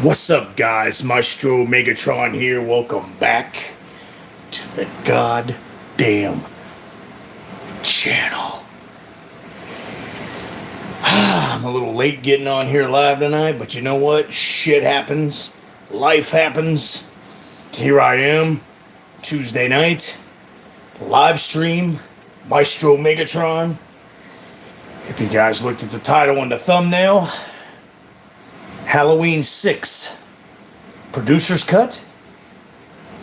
What's up, guys? Maestro Megatron here. Welcome back to the goddamn channel. I'm a little late getting on here live tonight, but you know what? Shit happens. Life happens. Here I am, Tuesday night, live stream, Maestro Megatron. If you guys looked at the title and the thumbnail, Halloween 6, producer's cut,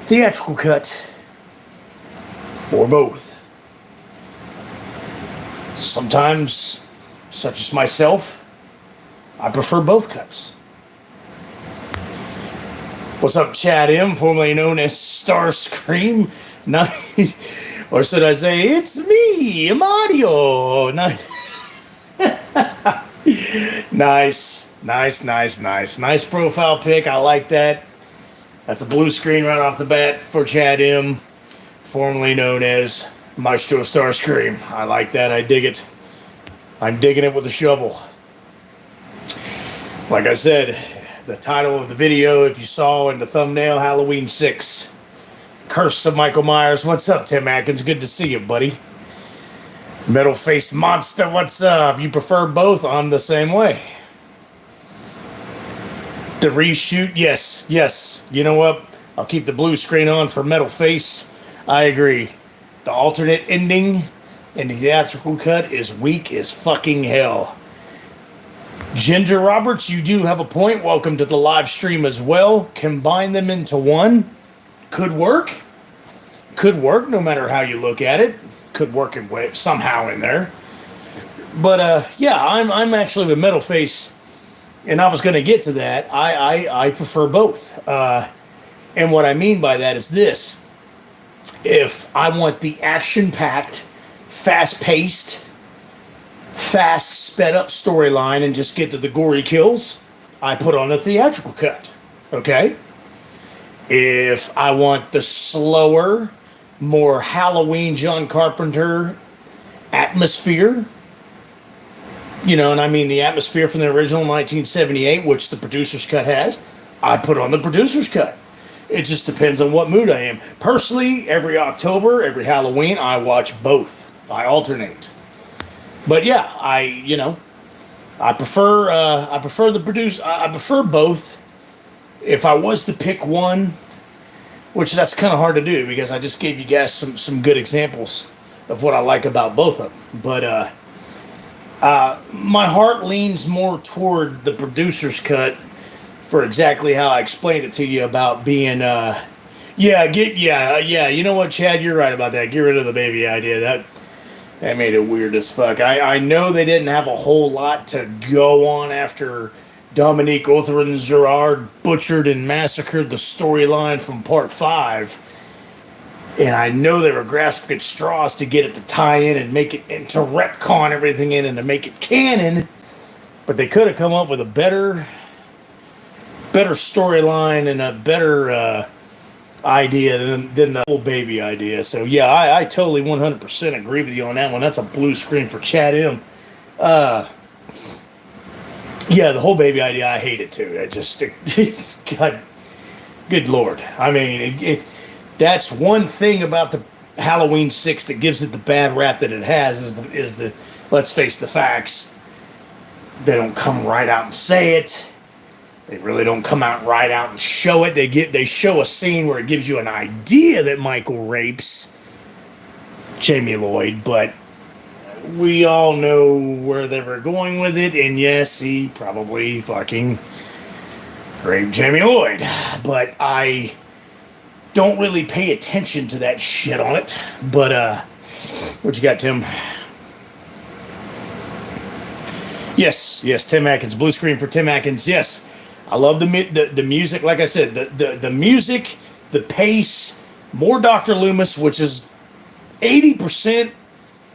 theatrical cut, or both. Sometimes, such as myself, I prefer both cuts. What's up, Chad M., formerly known as Starscream? Or should I say, it's me, Mario. Nice profile pic. I like that. That's a blue screen right off the bat for Chad M., formerly known as Maestro Starscream. I like that. I dig it. I'm digging it with a shovel. Like I said, the title of the video, if you saw in the thumbnail, Halloween 6, Curse of Michael Myers. What's up, Tim Atkins? Good to see you, buddy. Metal Face Monster, what's up? You prefer both? I'm the same way. The reshoot, yes. You know what? I'll keep the blue screen on for Metal Face. I agree. The alternate ending in the theatrical cut is weak as fucking hell. Ginger Roberts, you do have a point. Welcome to the live stream as well. Combine them into one. Could work. Could work, no matter how you look at it. Could work somehow in there. But yeah, I'm actually with Metal Face, and I was going to get to that. I prefer both. And what I mean by that is this. If I want the action-packed, fast-paced, fast, sped-up storyline and just get to the gory kills, I put on a theatrical cut. Okay? If I want the slower, more Halloween John Carpenter atmosphere, you know, and I mean the atmosphere from the original 1978, which the producer's cut has, I put on the producer's cut. It just depends on what mood I am. Personally, every October, every Halloween, I watch both. I alternate. But yeah, I prefer the produce. I prefer both. If I was to pick one, which that's kind of hard to do because I just gave you guys some good examples of what I like about both of them. But my heart leans more toward the producer's cut for exactly how I explained it to you about being, you know what, Chad, you're right about that. Get rid of the baby idea. That made it weird as fuck. I know they didn't have a whole lot to go on after Dominique Otherin-Girard butchered and massacred the storyline from part 5. And I know they were grasping at straws to get it to tie in and make it, and to retcon everything in and to make it canon. But they could have come up with a better storyline and a better idea than the whole baby idea. So yeah, I totally 100% agree with you on that one. That's a blue screen for Chad M. Yeah, the whole baby idea, I hate it too. God, good Lord. I mean, that's one thing about the Halloween 6 that gives it the bad rap that it has is the let's face the facts. They don't come right out and say it. They really don't come out right out and show it. They show a scene where it gives you an idea that Michael rapes Jamie Lloyd, but we all know where they were going with it, and yes, he probably fucking raped Jamie Lloyd, but I don't really pay attention to that shit on it. But what you got, Tim? Yes, Tim Atkins, blue screen for Tim Atkins. Yes, I love the music. Like I said, the music, the pace, more Dr. Loomis, which is 80%.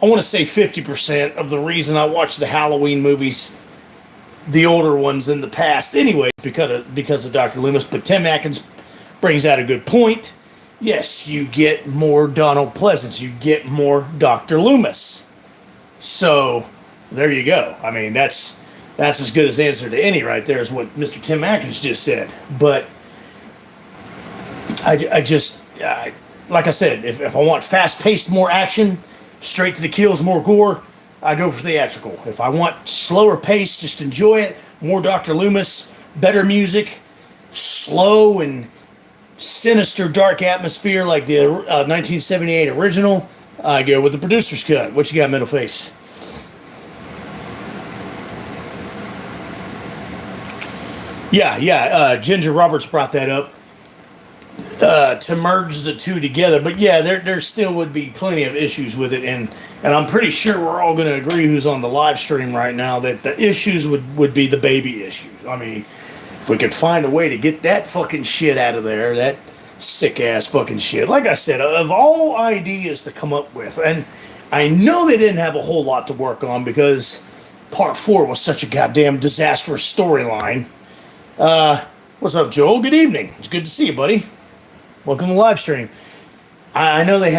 I want to say 50% of the reason I watch the Halloween movies, the older ones in the past, anyway, because of Dr. Loomis. But Tim Atkins brings out a good point. Yes, you get more Donald Pleasance, you get more Dr. Loomis. So there you go. I mean, that's That's as good as answer to any right there is what Mr. Tim Atkins just said. But I just, like I said, if I want fast-paced, more action, straight to the kills, more gore, I go for theatrical. If I want slower pace, just enjoy it, more Dr. Loomis, better music, slow and sinister, dark atmosphere like the 1978 original, I go with the producer's cut. What you got, Middle Face? Yeah. Ginger Roberts brought that up to merge the two together. But yeah, there still would be plenty of issues with it, and I'm pretty sure we're all going to agree who's on the live stream right now that the issues would be the baby issues. I mean, if we could find a way to get that fucking shit out of there, that sick ass fucking shit. Like I said, of all ideas to come up with, and I know they didn't have a whole lot to work on because part 4 was such a goddamn disastrous storyline. What's up, Joel? Good evening. It's good to see you, buddy. Welcome to the live stream. I know they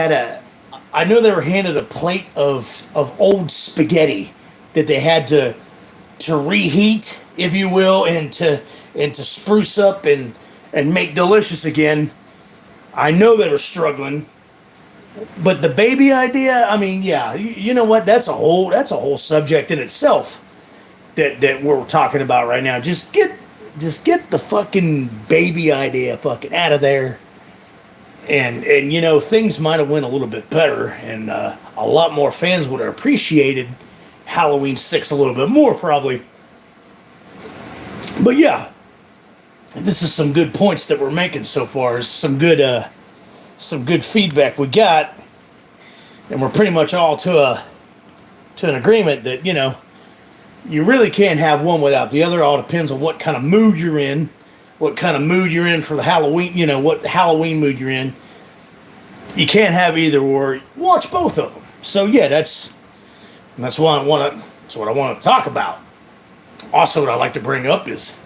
were handed a plate of old spaghetti that they had to reheat, if you will, and to spruce up and make delicious again. I know they were struggling, but the baby idea, I mean, yeah, you know what? That's a whole subject in itself that we're talking about right now. Just get the fucking baby idea fucking out of there. And you know, things might have went a little bit better, and a lot more fans would have appreciated Halloween 6 a little bit more, probably. But yeah, this is some good points that we're making so far. Some good feedback we got, and we're pretty much all to an agreement that, you know, you really can't have one without the other. All depends on what kind of mood you're in, what kind of mood you're in for the Halloween, you know, what Halloween mood you're in. You can't have either or. Watch both of them. So yeah, that's what I want to talk about. Also, what I like to bring up is,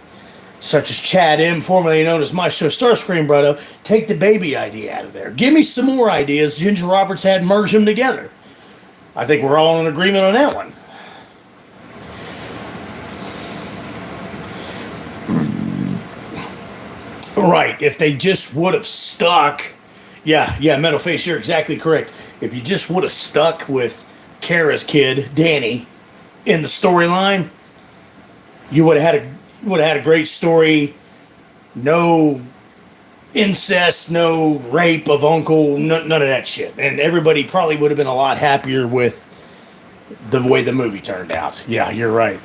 such as Chad M, formerly known as Maestro Starscream, brought up, take the baby idea out of there. Give me some more ideas Ginger Roberts had, merge them together. I think we're all in agreement on that one. Right, if they just would have stuck, yeah, Metal Face, you're exactly correct. If you just would have stuck with Kara's kid, Danny, in the storyline, you would have had a great story. No incest, no rape of uncle, none of that shit. And everybody probably would have been a lot happier with the way the movie turned out. Yeah, you're right.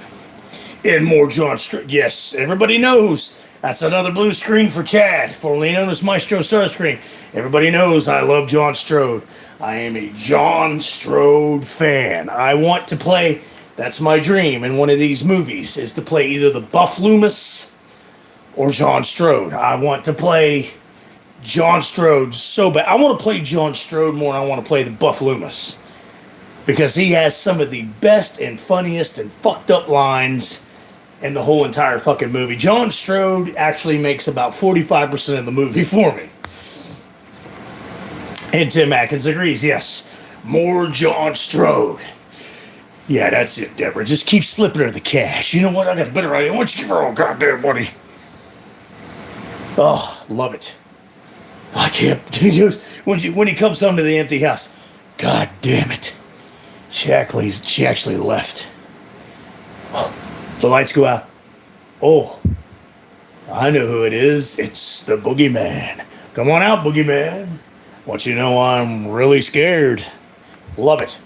And more John Strode. Yes, everybody knows. That's another blue screen for Chad, formerly known as Maestro Starscream. Everybody knows I love John Strode. I am a John Strode fan. I want to play, that's my dream in one of these movies, is to play either the Buff Loomis or John Strode. I want to play John Strode so bad. I want to play John Strode more than I want to play the Buff Loomis. Because he has some of the best and funniest and fucked up lines in the whole entire fucking movie. John Strode actually makes about 45% of the movie for me. And Tim Atkins agrees, yes. More John Strode. Yeah, that's it, Deborah. Just keep slipping her the cash. You know what? I got a better idea. Why don't you give her all goddamn money? Oh, love it. I can't. When he comes home to the empty house, God damn it. She actually left. The lights go out. Oh, I know who it is. It's the Boogeyman. Come on out, Boogeyman. Want you to know I'm really scared. Love it.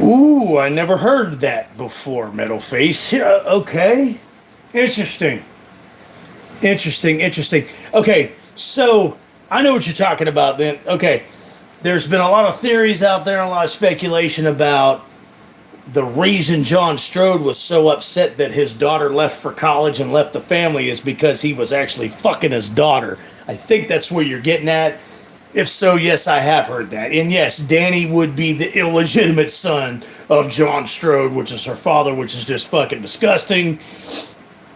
Ooh, I never heard that before, Metal Face. Yeah, okay. Interesting. Okay, so I know what you're talking about then. Okay. There's been a lot of theories out there, a lot of speculation about the reason John Strode was so upset that his daughter left for college and left the family is because he was actually fucking his daughter. I think that's where you're getting at. If so, yes, I have heard that. And yes, Danny would be the illegitimate son of John Strode, which is her father, which is just fucking disgusting.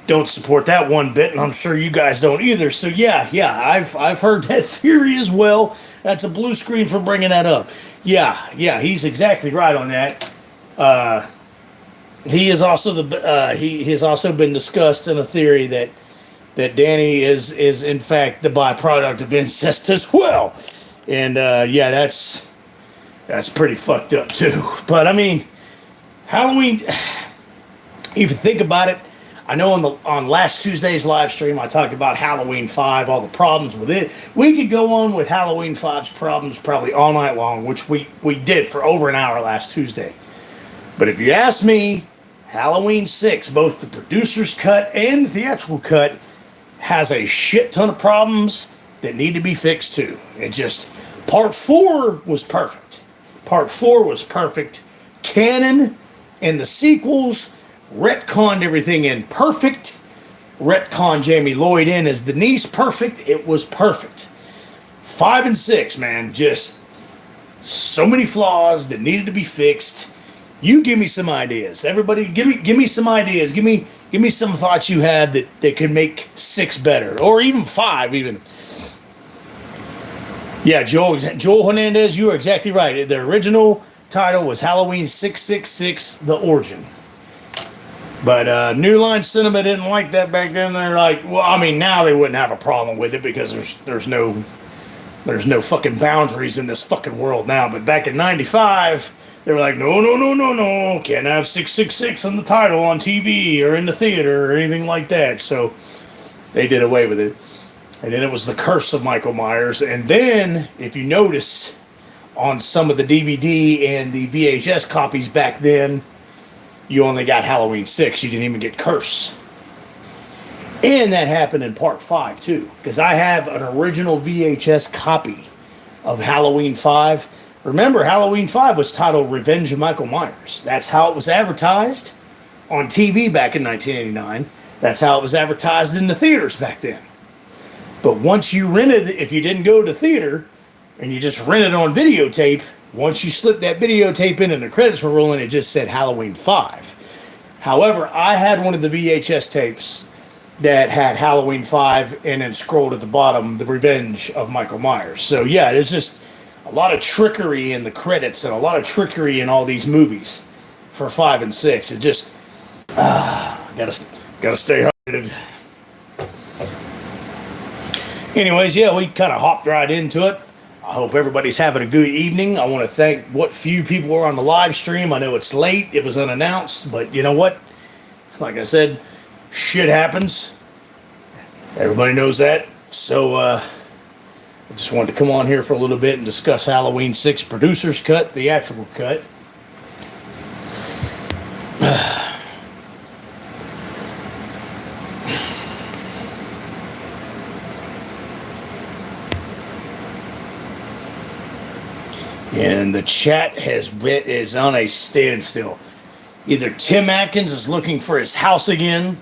don't support that one bit, and I'm sure you guys don't either. So yeah, I've heard that theory as well. That's a blue screen for bringing that up. Yeah, he's exactly right on that. He is also he has also been discussed in a theory that Danny is in fact the byproduct of incest as well, and yeah, that's pretty fucked up too. But I mean, Halloween. If you think about it, I know on last Tuesday's live stream I talked about Halloween 5, all the problems with it. We could go on with Halloween 5's problems probably all night long, which we did for over an hour last Tuesday. But if you ask me, Halloween 6, both the producer's cut and the theatrical cut, has a shit ton of problems that need to be fixed too. It just, part 4 was perfect. Part 4 was perfect. Canon and the sequels retconned everything in perfect. Retconned Jamie Lloyd in as Denise perfect. It was perfect. 5 and 6, man, just so many flaws that needed to be fixed. You give me some ideas. Everybody, give me some ideas. Give me some thoughts you have that could make 6 better, or even 5 even. Yeah, Joel Hernandez, you are exactly right. The original title was Halloween 666: The Origin. But New Line Cinema didn't like that back then. They're like, well, I mean, now they wouldn't have a problem with it because there's no fucking boundaries in this fucking world now. But back in '95, they were like, no, can't have 666 on the title on TV or in the theater or anything like that. So they did away with it. And then it was The Curse of Michael Myers. And then, if you notice, on some of the DVD and the VHS copies back then, you only got Halloween 6. You didn't even get Curse. And that happened in part 5, too. Because I have an original VHS copy of Halloween 5. Remember, Halloween 5 was titled Revenge of Michael Myers. That's how it was advertised on TV back in 1989. That's how it was advertised in the theaters back then. But once you rented, if you didn't go to theater, and you just rented on videotape, once you slipped that videotape in and the credits were rolling, it just said Halloween 5. However, I had one of the VHS tapes that had Halloween 5 and then scrolled at the bottom, The Revenge of Michael Myers. So yeah, there's just a lot of trickery in the credits and a lot of trickery in all these movies for 5 and 6. It just, gotta stay hydrated. Anyways, yeah, we kind of hopped right into it. I hope everybody's having a good evening. I want to thank what few people were on the live stream. I know it's late. It was unannounced. But you know what? Like I said, shit happens. Everybody knows that. So I just wanted to come on here for a little bit and discuss Halloween 6 producer's cut, theatrical cut. And the chat is on a standstill. Either Tim Atkins is looking for his house again,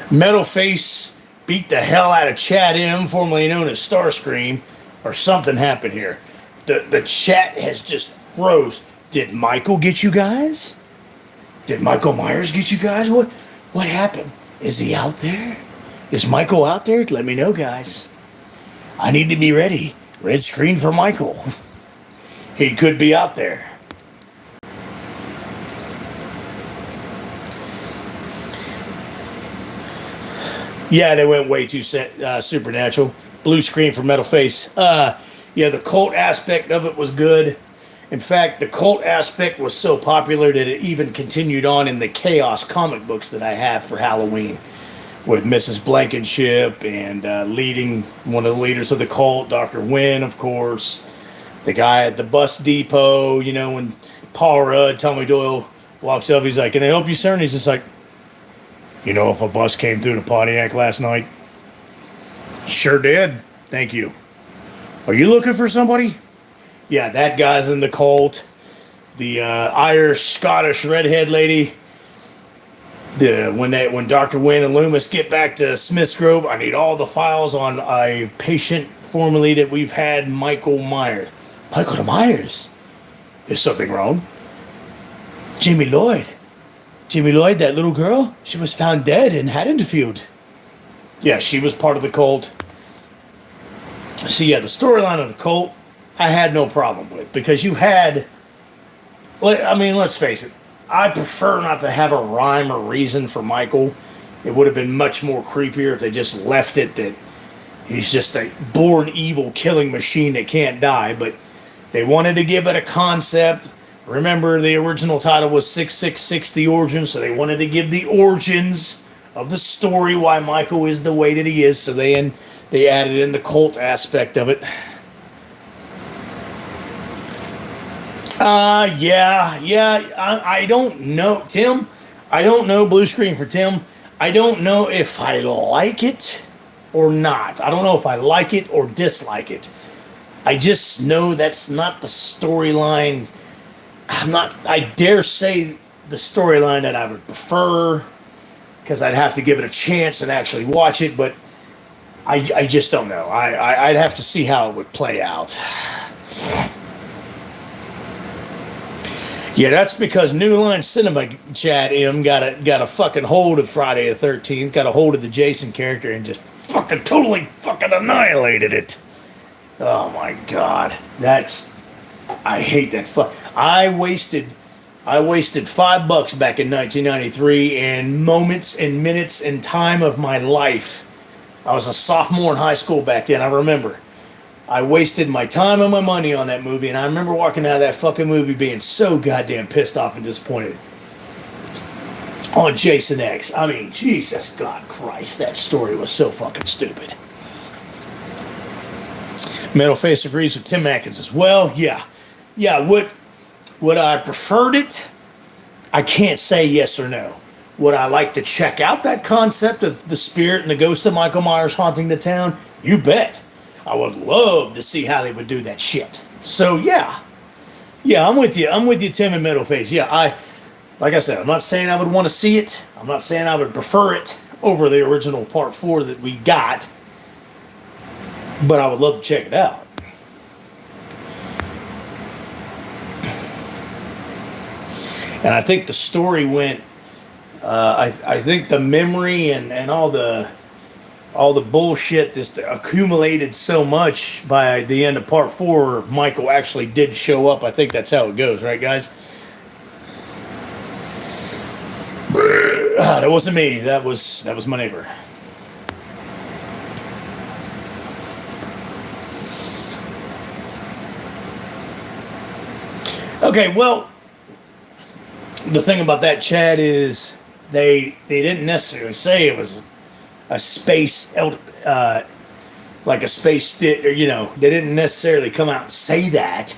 Metalface beat the hell out of Chad M, formerly known as Starscream, or something happened here. The chat has just froze. Did Michael get you guys? Did Michael Myers get you guys? What happened? Is he out there? Is Michael out there? Let me know, guys. I need to be ready. Red screen for Michael. He could be out there. Yeah, they went way too supernatural. Blue screen for Metalface. Yeah, the cult aspect of it was good. In fact, the cult aspect was so popular that it even continued on in the Chaos comic books that I have for Halloween, with Mrs. Blankenship and leading one of the leaders of the cult, Dr. Wynn, of course. The guy at the bus depot, you know, when Paul Rudd, Tommy Doyle, walks up, he's like, "Can I help you, sir?" And he's just like, "You know, if a bus came through the Pontiac last night?" "Sure did. Thank you." "Are you looking for somebody?" Yeah, that guy's in the cult. The Irish, Scottish redhead lady. When Dr. Wynn and Loomis get back to Smith's Grove, "I need all the files on a patient formerly that we've had, Michael Myers." "Michael Myers? Is something wrong?" "Jamie Lloyd. Jimmy Lloyd, that little girl, she was found dead in Haddonfield. Yeah, she was part of the cult. So yeah, the storyline of the cult, I had no problem with because you had. I mean, let's face it. I prefer not to have a rhyme or reason for Michael. It would have been much more creepier if they just left it that he's just a born evil killing machine that can't die. But they wanted to give it a concept. Remember, the original title was 666 The Origin, so they wanted to give the origins of the story, why Michael is the way that he is, so they added in the cult aspect of it. I don't know, Tim. I don't know, blue screen for Tim. I don't know if I like it or not. I don't know if I like it or dislike it. I just know that's not the storyline. I dare say the storyline that I would prefer, because I'd have to give it a chance and actually watch it, but I just don't know. I'd have to see how it would play out. Yeah, that's because New Line Cinema Chat M got a fucking hold of Friday the 13th, got a hold of the Jason character and just totally annihilated it. Oh my god. I hate that I wasted $5 back in 1993 and moments and minutes and time of my life. I was a sophomore in high school back then, I remember. I wasted my time and my money on that movie, and I remember walking out of that fucking movie being so goddamn pissed off and disappointed. On Jason X. I mean, Jesus God Christ, that story was so fucking stupid. Metal Face agrees with Tim Atkins as well. Yeah, would I preferred it? I can't say yes or no. Would I like to check out that concept of the spirit and the ghost of Michael Myers haunting the town? You bet. I would love to see how they would do that shit. So yeah, I'm with you. Tim and Metal Face. Yeah, like I said, I'm not saying I would want to see it. I'm not saying I would prefer it over the original Part 4 that we got. But I would love to check it out. And I think the story went. I think the memory and all the bullshit just accumulated so much by the end of Part 4. Michael actually did show up. I think that's how it goes, right, guys? That wasn't me. That was my neighbor. Okay, well, the thing about that, Chad, is they didn't necessarily say it was a space, like a space, they didn't necessarily come out and say that.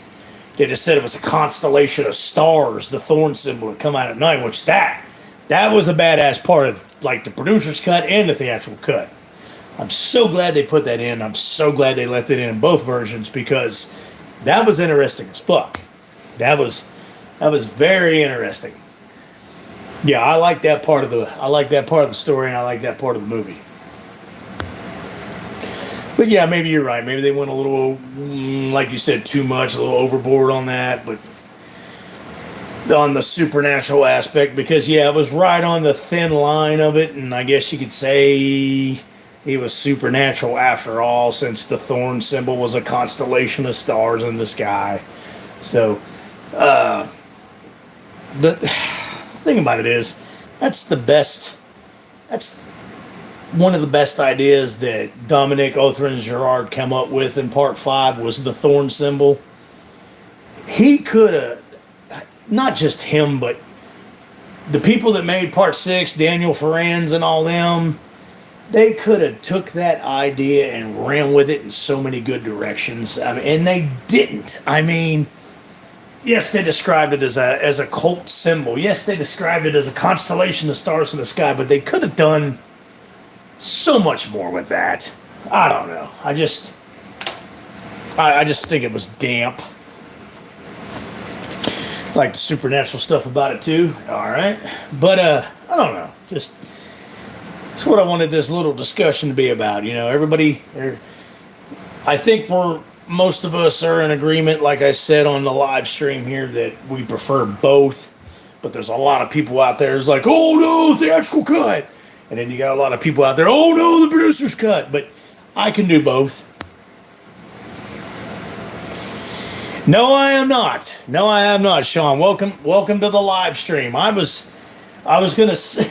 They just said it was a constellation of stars, the thorn symbol would come out at night, which that was a badass part of, like, the producer's cut and the theatrical cut. I'm so glad they put that in. I'm so glad they left it in both versions, because that was interesting as fuck. That was very interesting. Yeah, I like that part of the story, and I like that part of the movie. But yeah, maybe you're right. Maybe they went a little, like you said, too much, a little overboard on that, but on the supernatural aspect, because yeah, it was right on the thin line of it, and I guess you could say he was supernatural after all, since the thorn symbol was a constellation of stars in the sky. So, the thing about it is, that's one of the best ideas that Dominic Othran-Girard came up with in Part 5 was the thorn symbol. He could have, not just him, but the people that made Part 6, Daniel Ferrans and all them, they could have took that idea and ran with it in so many good directions. And they didn't. I mean, yes, they described it as a cult symbol. Yes, they described it as a constellation of stars in the sky, but they could have done so much more with that. I don't know. I just think it was damp. Like the supernatural stuff about it too. All right, but I don't know. Just it's what I wanted this little discussion to be about. Everybody. I think most of us are in agreement, like I said on the live stream here, that we prefer both. But there's a lot of people out there who's like, oh no, theatrical cut. And then you got a lot of people out there, oh no, the producer's cut. But I can do both. No, I am not. No, I am not, Sean. Welcome to the live stream. I was gonna say,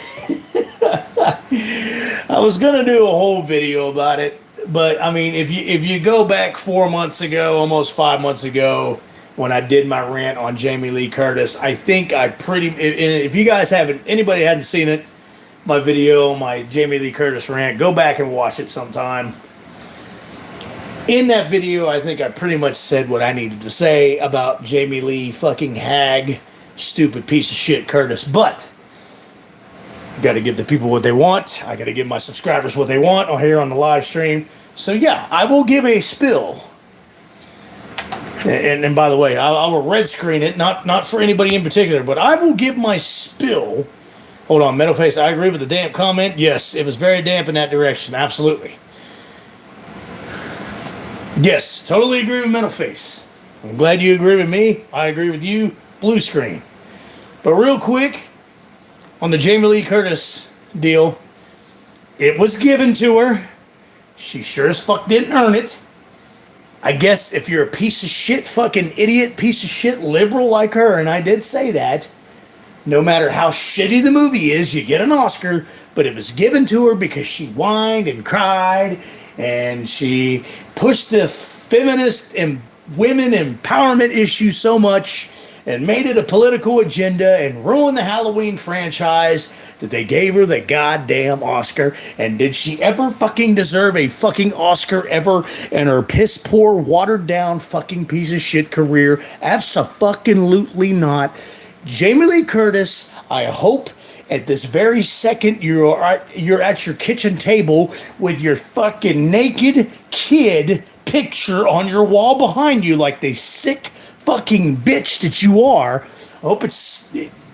I was gonna do a whole video about it, but I mean, if you go back 4 months ago, almost 5 months ago, when I did my rant on Jamie Lee Curtis, I think if you guys anybody hadn't seen it, my video, my Jamie Lee Curtis rant, go back and watch it sometime. In that video, I think I pretty much said what I needed to say about Jamie Lee fucking hag, stupid piece of shit Curtis. But got to give the people what they want. I got to give my subscribers what they want here on the live stream. So yeah, I will give a spill. And by the way, I will red screen it, not for anybody in particular, but I will give my spill. Hold on, Metalface, I agree with the damp comment. Yes, it was very damp in that direction. Absolutely. Yes, totally agree with Metalface. I'm glad you agree with me. I agree with you. Blue screen. But real quick, on the Jamie Lee Curtis deal, it was given to her. She sure as fuck didn't earn it. I guess if you're a piece of shit, fucking idiot, piece of shit liberal like her, and I did say that, no matter how shitty the movie is, you get an Oscar, but it was given to her because she whined and cried, and she pushed the feminist and women empowerment issue so much and made it a political agenda and ruined the Halloween franchise that they gave her the goddamn Oscar. And did she ever fucking deserve a fucking Oscar ever in her piss poor, watered down fucking piece of shit career? Abso-fucking-lutely not. Jamie Lee Curtis, I hope at this very second you're at your kitchen table with your fucking naked kid picture on your wall behind you like the sick fucking bitch that you are. I hope it's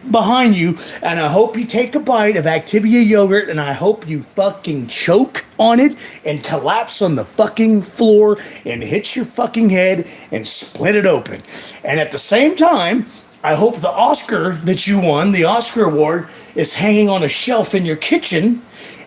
behind you, and I hope you take a bite of Activia yogurt, and I hope you fucking choke on it and collapse on the fucking floor and hit your fucking head and split it open. And at the same time, I hope the Oscar that you won, the Oscar award, is hanging on a shelf in your kitchen,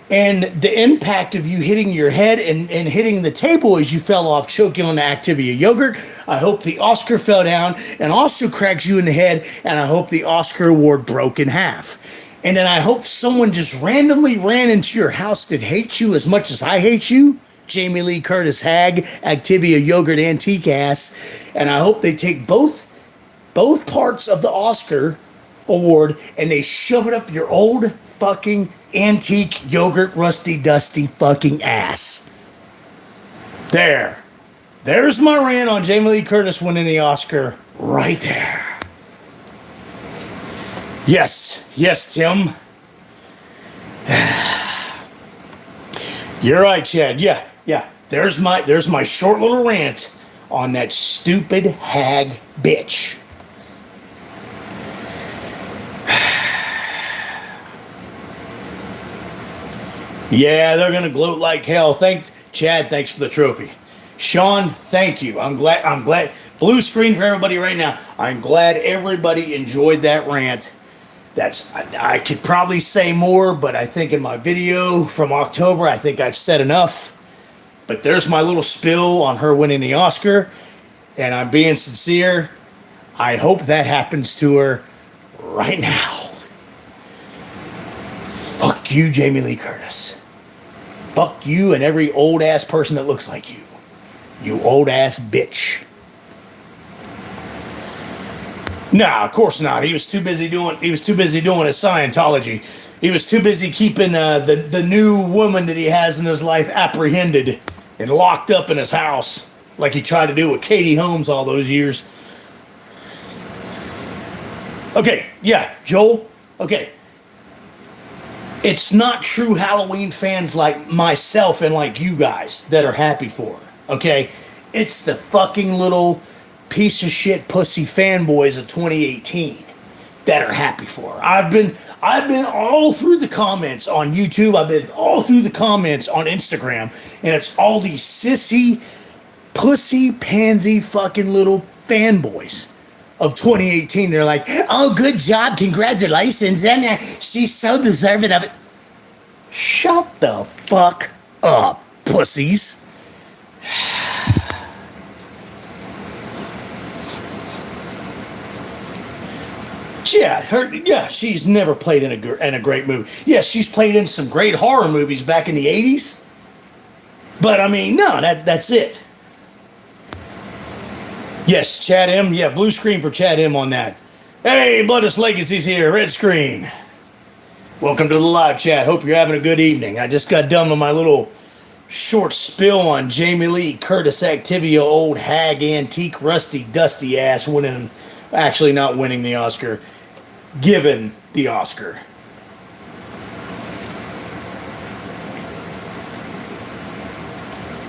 and the impact of you hitting your head and hitting the table as you fell off choking on the Activia yogurt, I hope the Oscar fell down and also cracks you in the head, and I hope the Oscar award broke in half. And then I hope someone just randomly ran into your house that hates you as much as I hate you, Jamie Lee Curtis hag, Activia yogurt antique ass, and I hope they take both parts of the Oscar award and they shove it up your old fucking antique yogurt rusty dusty fucking ass. There's my rant on Jamie Lee Curtis winning the Oscar right there. Yes, Tim. You're right, Chad. Yeah. There's my short little rant on that stupid hag bitch. Yeah, they're gonna gloat like hell. Chad, thanks for the trophy. Sean, thank you. I'm glad. Blue screen for everybody right now. I'm glad everybody enjoyed that rant. I could probably say more, but I think in my video from October, I think I've said enough. But there's my little spill on her winning the Oscar, and I'm being sincere. I hope that happens to her right now. Fuck you, Jamie Lee Curtis. Fuck you and every old ass person that looks like you. You old ass bitch. Nah, of course not. He was too busy doing his Scientology. He was too busy keeping the new woman that he has in his life apprehended and locked up in his house, like he tried to do with Katie Holmes all those years. Okay, yeah, Joel. Okay. It's not true Halloween fans like myself and like you guys that are happy for her, okay? It's the fucking little piece of shit pussy fanboys of 2018 that are happy for her. I've been all through the comments on YouTube. I've been all through the comments on Instagram, and it's all these sissy, pussy, pansy fucking little fanboys of 2018. They're like, oh, good job, congratulations, and she's so deserving of it. Shut the fuck up, pussies. Yeah, she's never played in a great movie. Yes, she's played in some great horror movies back in the 80s. But I mean, no, that's it. Yes, Chad M. Yeah, blue screen for Chad M on that. Hey, Bloodless Legacy's here, red screen. Welcome to the live chat. Hope you're having a good evening. I just got done with my little short spill on Jamie Lee Curtis Activia, old hag, antique, rusty, dusty ass, winning, actually not winning the Oscar, given the Oscar.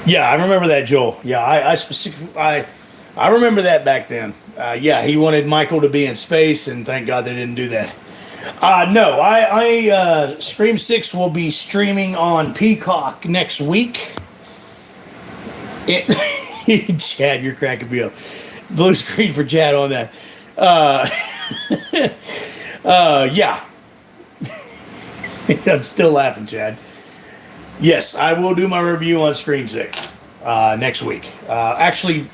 Yeah, I remember that, Joel. Yeah, I remember that back then. Yeah, he wanted Michael to be in space, and thank God they didn't do that. No, Scream 6 will be streaming on Peacock next week. Chad, you're cracking me up. Blue screen for Chad on that. Yeah. I'm still laughing, Chad. Yes, I will do my review on Scream 6 next week. Actually,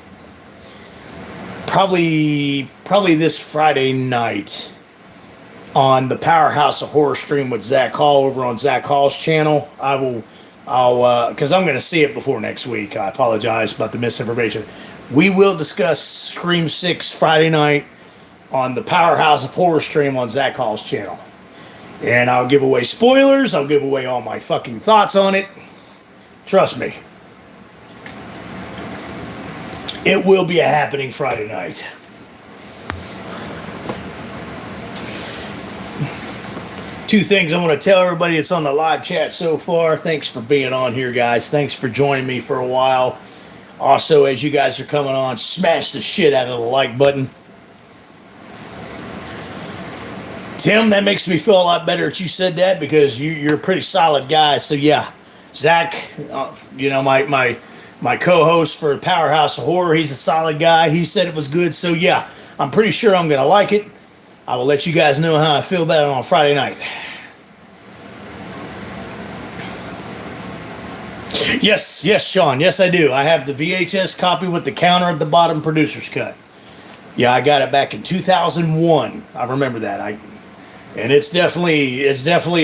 probably this Friday night on the Powerhouse of Horror stream with Zach Hall over on Zach Hall's channel. Because I'm going to see it before next week. I apologize about the misinformation. We will discuss Scream 6 Friday night on the Powerhouse of Horror stream on Zach Hall's channel. And I'll give away spoilers. I'll give away all my fucking thoughts on it. Trust me. It will be a happening Friday night. Two things I want to tell everybody that's on the live chat so far. Thanks for being on here, guys. Thanks for joining me for a while. Also, as you guys are coming on, smash the shit out of the like button. Tim, that makes me feel a lot better that you said that, because you're a pretty solid guy. So yeah, Zach, my co-host for Powerhouse of Horror, he's a solid guy. He said it was good. So yeah, I'm pretty sure I'm going to like it. I will let you guys know how I feel about it on Friday night. Yes, Sean. Yes, I do. I have the VHS copy with the counter at the bottom, producer's cut. Yeah, I got it back in 2001. I remember that. And it's definitely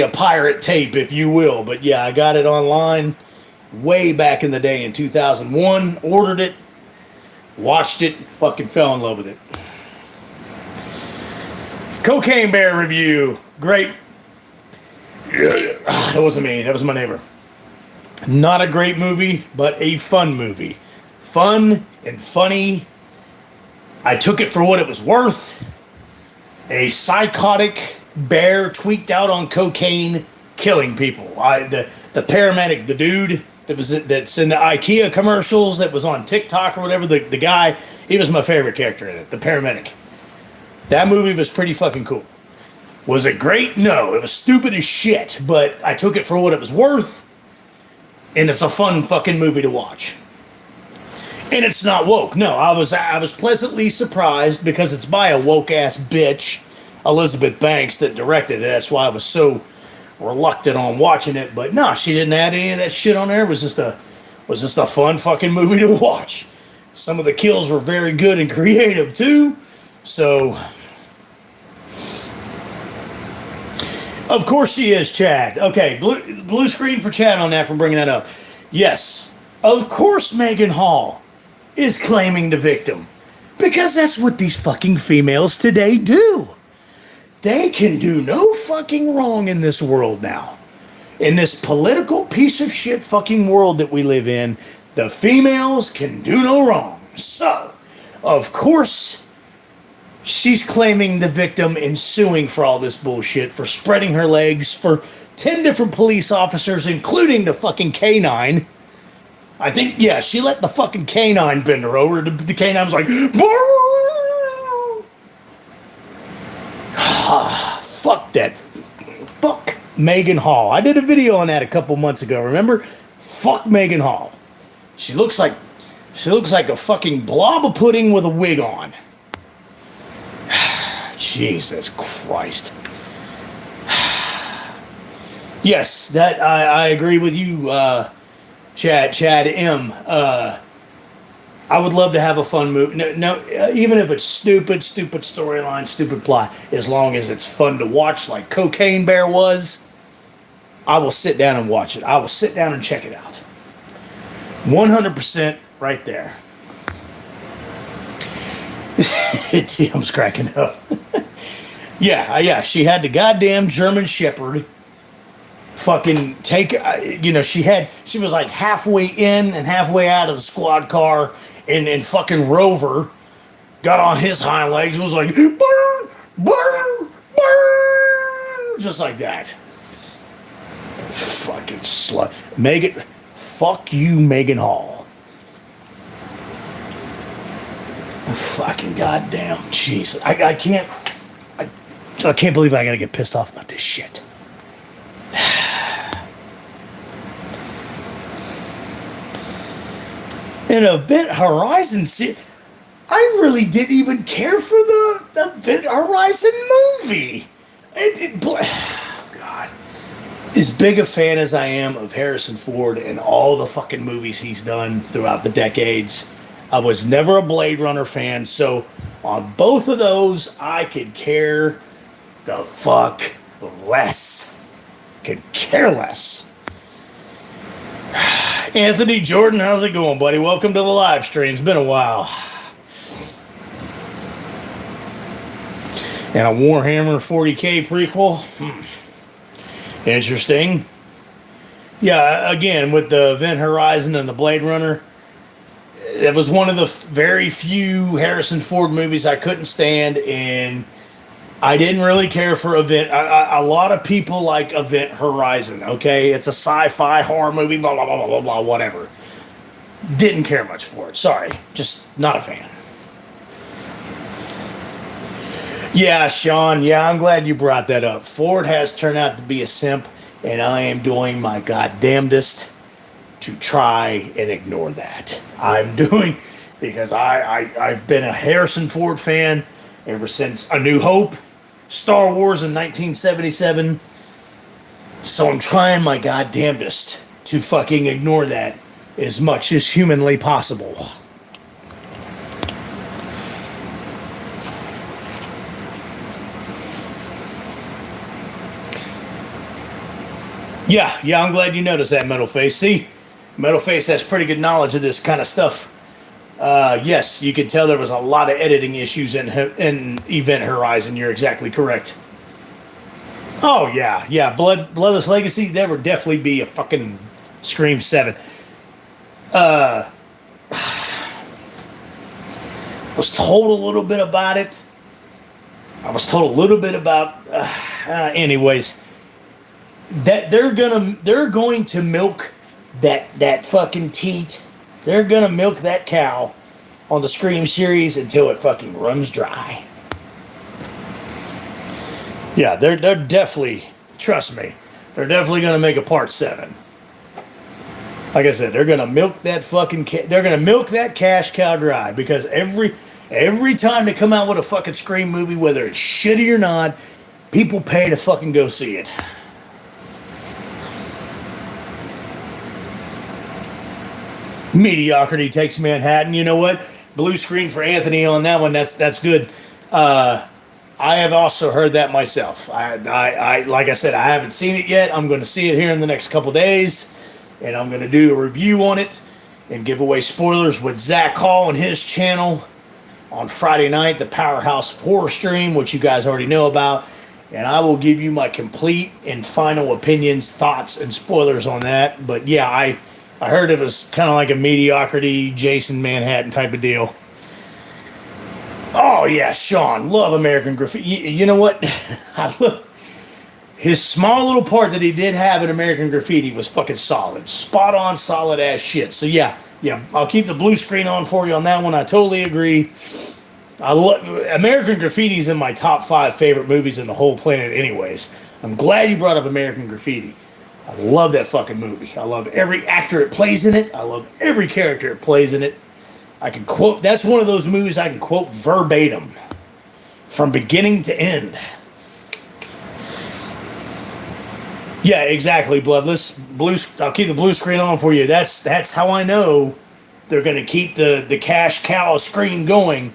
a pirate tape, if you will. But yeah, I got it online way back in the day in 2001. Ordered it, watched it, fucking fell in love with it. Cocaine Bear review. Great. That wasn't me. That was my neighbor. Not a great movie, but a fun movie. Fun and funny. I took it for what it was worth. A psychotic bear tweaked out on cocaine, killing people. The paramedic, the dude that's in the IKEA commercials, that was on TikTok or whatever, the guy, he was my favorite character in it, the paramedic. That movie was pretty fucking cool. Was it great? No, it was stupid as shit, but I took it for what it was worth, and it's a fun fucking movie to watch. And it's not woke. No, I was pleasantly surprised, because it's by a woke ass bitch, Elizabeth Banks, that directed it. That's why I was so reluctant on watching it. But no, she didn't add any of that shit on there. It was just a fun fucking movie to watch. Some of the kills were very good and creative too. So, of course she is, Chad. Okay, blue screen for Chad on that for bringing that up. Yes, of course Megan Hall is claiming the victim, because that's what these fucking females today do. They can do no fucking wrong in this world now. In this political piece of shit fucking world that we live in, the females can do no wrong. So, of course, she's claiming the victim and suing for all this bullshit, for spreading her legs for 10 different police officers, including the fucking canine. I think, yeah, she let the fucking canine bend her over. The canine was like, fuck that. Fuck Megan Hall. I did a video on that a couple months ago, remember? Fuck Megan Hall. She looks like a fucking blob of pudding with a wig on. Jesus Christ. Yes, that I agree with you, Chad M. I would love to have a fun movie. Even if it's stupid storyline, stupid plot, as long as it's fun to watch, like Cocaine Bear was, I will sit down and watch it. I will sit down and check it out. 100% right there. Tim's cracking up. Yeah, she had the goddamn German Shepherd fucking take, she was like halfway in and halfway out of the squad car, and fucking Rover got on his hind legs and was like, burn, burn, burn, just like that. Fucking slut. Megan, fuck you, Megan Hall. Fucking goddamn. Jesus. I can't believe I gotta get pissed off about this shit. An Event Horizon series. I really didn't even care for the Event Horizon movie. God. As big a fan as I am of Harrison Ford and all the fucking movies he's done throughout the decades, I was never a Blade Runner fan, so on both of those, I could care the fuck less. Could care less. Anthony Jordan, how's it going, buddy? Welcome to the live stream. It's been a while. And a Warhammer 40K prequel. Interesting. Yeah, again, with the Event Horizon and the Blade Runner, it was one of the very few Harrison Ford movies I couldn't stand, and I didn't really care for Event. A lot of people like Event Horizon, okay? It's a sci-fi horror movie, blah, blah, blah, blah, blah, blah, whatever. Didn't care much for it. Sorry. Just not a fan. Yeah, Sean. Yeah, I'm glad you brought that up. Ford has turned out to be a simp, and I am doing my goddamnedest to try and ignore that. I'm doing, because I've been a Harrison Ford fan ever since A New Hope, Star Wars in 1977. So I'm trying my goddamnedest to fucking ignore that as much as humanly possible. Yeah, I'm glad you noticed that, Metal Face. See, Metal Face has pretty good knowledge of this kind of stuff. Yes, you can tell there was a lot of editing issues in Event Horizon. You're exactly correct. Oh, yeah. Bloodless Legacy, there would definitely be a fucking Scream 7. Was told a little bit about it. I was told a little bit about... anyways, that they're going to milk that fucking teat. They're gonna milk that cow on the Scream series until it fucking runs dry. Yeah, they're definitely, trust me, they're definitely gonna make a part 7. Like I said, they're gonna milk that fucking they're gonna milk that cash cow dry, because every time they come out with a fucking Scream movie, whether it's shitty or not, people pay to fucking go see it. Mediocrity takes Manhattan. You know what? Blue screen for Anthony on that one. That's good. I have also heard that myself. I like I said, I haven't seen it yet. I'm going to see it here in the next couple days, and I'm going to do a review on it and give away spoilers with Zach Hall and his channel on Friday night, the Powerhouse of Horror stream, which you guys already know about. And I will give you my complete and final opinions, thoughts, and spoilers on that. But yeah, I heard it was kind of like a mediocrity Jason Manhattan type of deal. Oh, yeah, Sean. Love American Graffiti. You know what? I love his small little part that he did have in American Graffiti was fucking solid. Spot on, solid ass shit. So, yeah, I'll keep the blue screen on for you on that one. I totally agree. I love American Graffiti's in my top 5 favorite movies in the whole planet anyways. I'm glad you brought up American Graffiti. I love that fucking movie. I love every actor it plays in it. I love every character it plays in it. I can quote, that's one of those movies I can quote verbatim. from beginning to end. Yeah, exactly. Bloodless blue. I'll keep the blue screen on for you. That's how I know they're going to keep the cash cow screen going,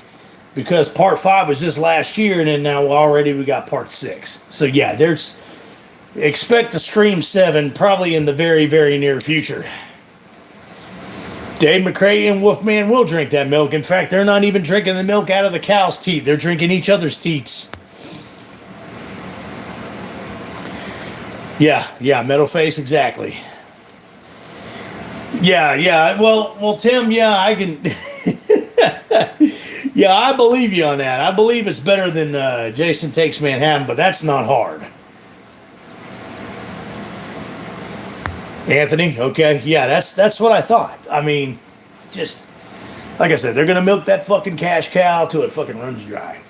because part 5 was just last year, and then now already we got part 6. So yeah, there's expect a Scream 7 probably in the very, very near future. Dave McCrae and Wolfman will drink that milk. In fact, they're not even drinking the milk out of the cow's teat. They're drinking each other's teats. Yeah, metal face, exactly. Yeah. Well, Tim, yeah, I can. Yeah, I believe you on that. I believe it's better than Jason Takes Manhattan, but that's not hard. Anthony, okay, yeah, that's what I thought. I mean, just like I said, they're gonna milk that fucking cash cow till it fucking runs dry.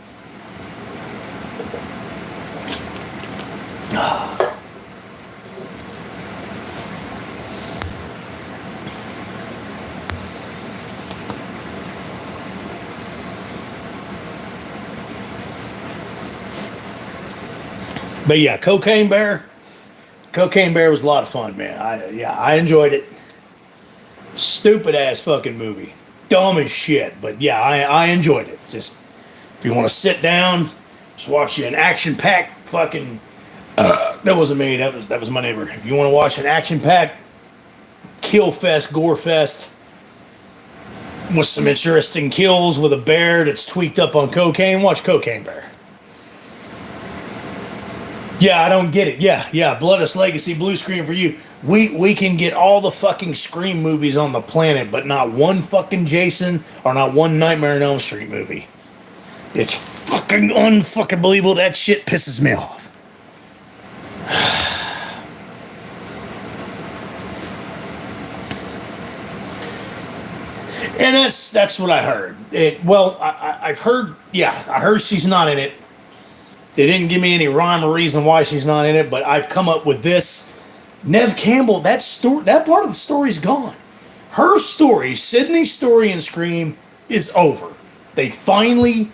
But yeah, Cocaine Bear. Cocaine Bear was a lot of fun, man. I enjoyed it. Stupid ass fucking movie. Dumb as shit. But yeah, I enjoyed it. Just, if you want to sit down, just watch an action-packed fucking... that wasn't me. That was my neighbor. If you want to watch an action-packed kill fest, gore fest, with some interesting kills with a bear that's tweaked up on cocaine, watch Cocaine Bear. Yeah, I don't get it. Yeah. Bloodless Legacy, blue screen for you. We can get all the fucking Scream movies on the planet, but not one fucking Jason or not one Nightmare on Elm Street movie. It's fucking unfucking believable. That shit pisses me off. And that's what I heard. I've heard. Yeah, I heard she's not in it. They didn't give me any rhyme or reason why she's not in it, but I've come up with this. Nev Campbell, that part of the story's gone. Her story, Sydney's story in Scream, is over. They finally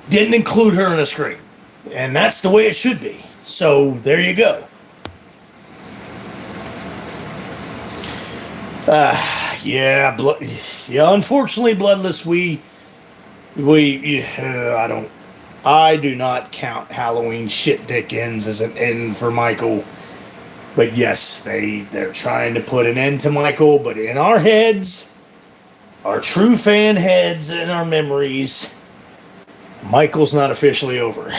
didn't include her in a Scream. And that's the way it should be. So, there you go. Unfortunately, Bloodless, I do not count Halloween shit dickens as an end for Michael. But yes, they're trying to put an end to Michael, but in our heads, our true fan heads and our memories, Michael's not officially over.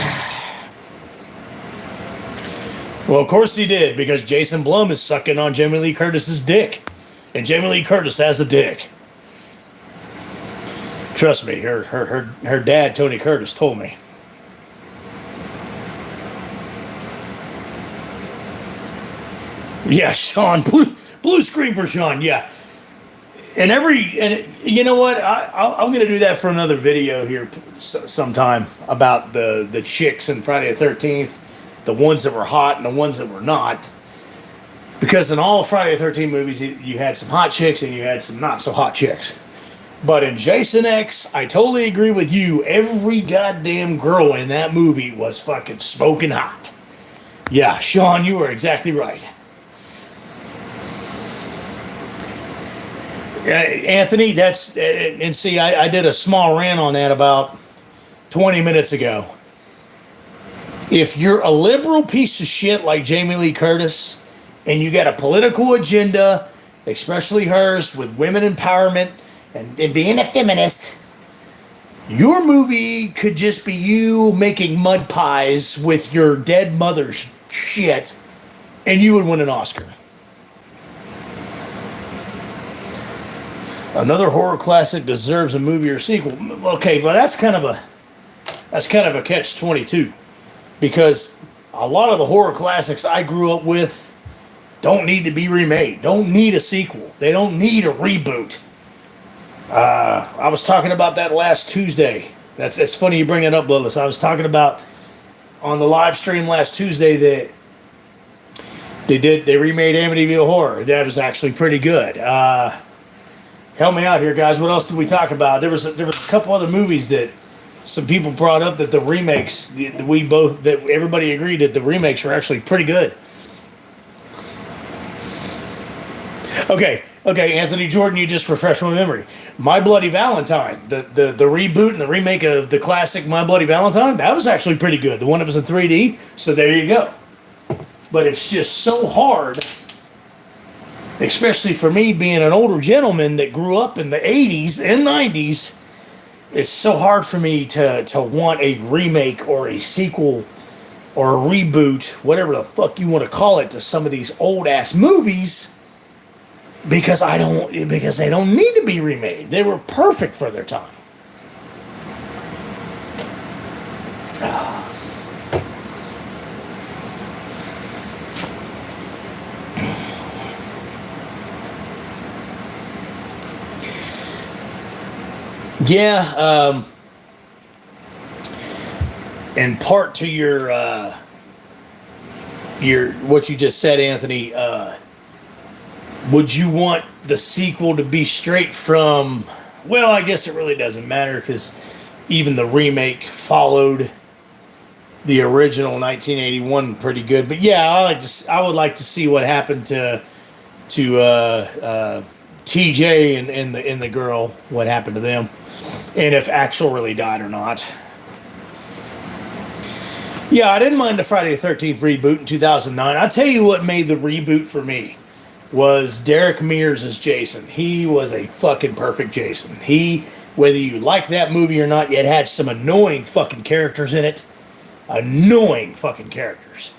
Well, of course he did, because Jason Blum is sucking on Jamie Lee Curtis's dick. And Jamie Lee Curtis has a dick. Trust me, her dad, Tony Curtis, told me. Yeah, Sean, blue screen for Sean. Yeah, and you know what? I'm gonna do that for another video here sometime about the chicks in Friday the 13th, the ones that were hot and the ones that were not. Because in all Friday the 13th movies, you had some hot chicks and you had some not so hot chicks. But in Jason X, I totally agree with you. Every goddamn girl in that movie was fucking smoking hot. Yeah, Sean, you are exactly right. Anthony, I did a small rant on that about 20 minutes ago. If you're a liberal piece of shit like Jamie Lee Curtis, and you got a political agenda, especially hers, with women empowerment, and being a feminist, your movie could just be you making mud pies with your dead mother's shit, and you would win an Oscar. Another horror classic deserves a movie or sequel. Okay, but that's kind of a catch-22, because a lot of the horror classics I grew up with don't need to be remade. Don't need a sequel. They don't need a reboot. I was talking about that last Tuesday. It's funny you bring it up, Bloodless. I was talking about on the live stream last Tuesday that they remade Amityville Horror. That was actually pretty good. Help me out here, guys. What else did we talk about? There was a couple other movies that some people brought up that the remakes, that everybody agreed that the remakes were actually pretty good. Okay, Anthony Jordan, you just refreshed my memory. My Bloody Valentine, the reboot and the remake of the classic My Bloody Valentine, that was actually pretty good. The one that was in 3D, so there you go. But it's just so hard, especially for me being an older gentleman that grew up in the 80s and 90s, it's so hard for me to want a remake or a sequel or a reboot, whatever the fuck you want to call it, to some of these old ass movies, because they don't need to be remade. They were perfect for their time. Yeah, and part to your what you just said, Anthony. Would you want the sequel to be straight from? Well, I guess it really doesn't matter because even the remake followed the original 1981 pretty good. But yeah, I would like to see what happened to TJ and the girl. What happened to them, and if Axel really died or not. Yeah, I didn't mind the Friday the 13th reboot in 2009. I'll tell you what made the reboot for me was Derek Mears as Jason. He was a fucking perfect Jason. Whether you like that movie or not, it had some annoying fucking characters in it. Annoying fucking characters.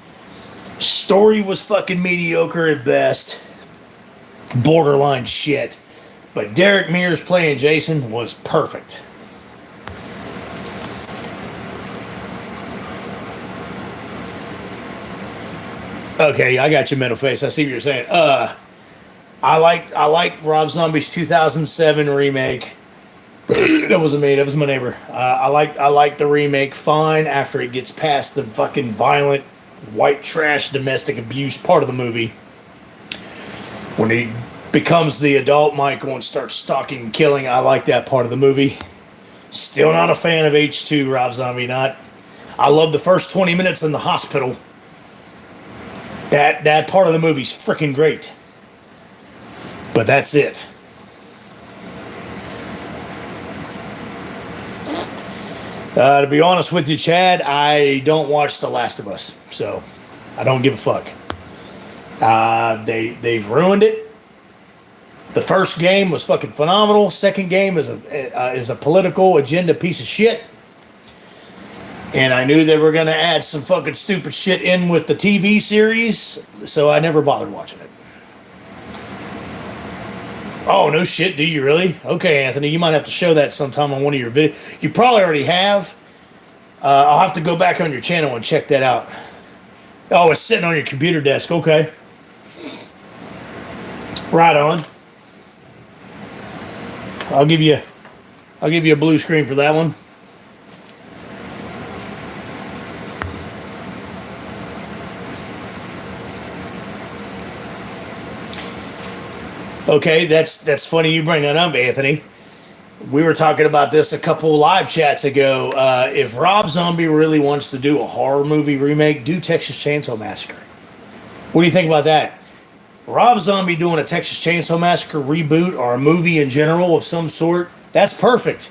Story was fucking mediocre at best. Borderline shit. But Derek Mears playing Jason was perfect. Okay, I got your mental face. I see what you're saying. I like Rob Zombie's 2007 remake. That wasn't me. That was my neighbor. I like the remake fine after it gets past the fucking violent white trash domestic abuse part of the movie. When he becomes the adult Michael and starts stalking and killing, I like that part of the movie. Still not a fan of H2, Rob Zombie. Not. I love the first 20 minutes in the hospital. That part of the movie's freaking great. But that's it. To be honest with you, Chad, I don't watch The Last of Us, so I don't give a fuck. They've ruined it. The first game was fucking phenomenal. Second game is a political agenda piece of shit. And I knew they were going to add some fucking stupid shit in with the TV series, so I never bothered watching it. Oh, no shit, do you really? Okay, Anthony, you might have to show that sometime on one of your videos. You probably already have. I'll have to go back on your channel and check that out. Oh, it's sitting on your computer desk. Okay. Right on. I'll give you a blue screen for that one. Okay, that's funny you bring that up, Anthony. We were talking about this a couple live chats ago. If Rob Zombie really wants to do a horror movie remake, do Texas Chainsaw Massacre. What do you think about that? Rob Zombie doing a Texas Chainsaw Massacre reboot or a movie in general of some sort, that's perfect.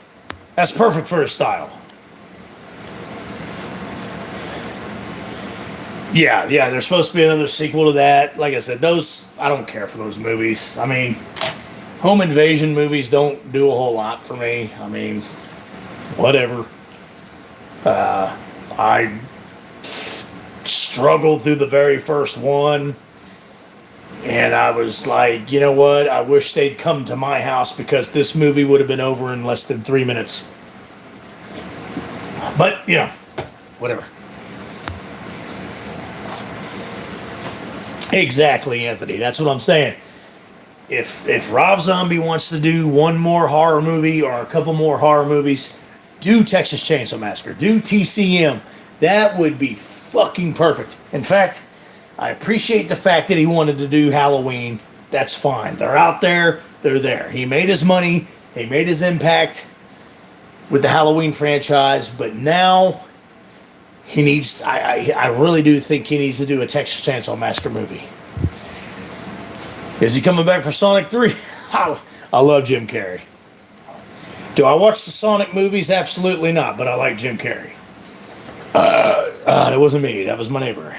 That's perfect for his style. Yeah, there's supposed to be another sequel to that. Like I said, I don't care for those movies. I mean, home invasion movies don't do a whole lot for me. I mean, whatever. I struggled through the very first one, and I was like, you know what? I wish they'd come to my house because this movie would have been over in less than 3 minutes. But, whatever. Exactly, Anthony. That's what I'm saying. If Rob Zombie wants to do one more horror movie or a couple more horror movies, do Texas Chainsaw Massacre. Do TCM. That would be fucking perfect. In fact, I appreciate the fact that he wanted to do Halloween. That's fine. They're out there. They're there. He made his money. He made his impact. with the Halloween franchise, but now he needs. I really do think he needs to do a Texas Chainsaw Massacre movie. Is he coming back for Sonic 3? I love Jim Carrey. Do I watch the Sonic movies? Absolutely not, but I like Jim Carrey. That wasn't me. That was my neighbor.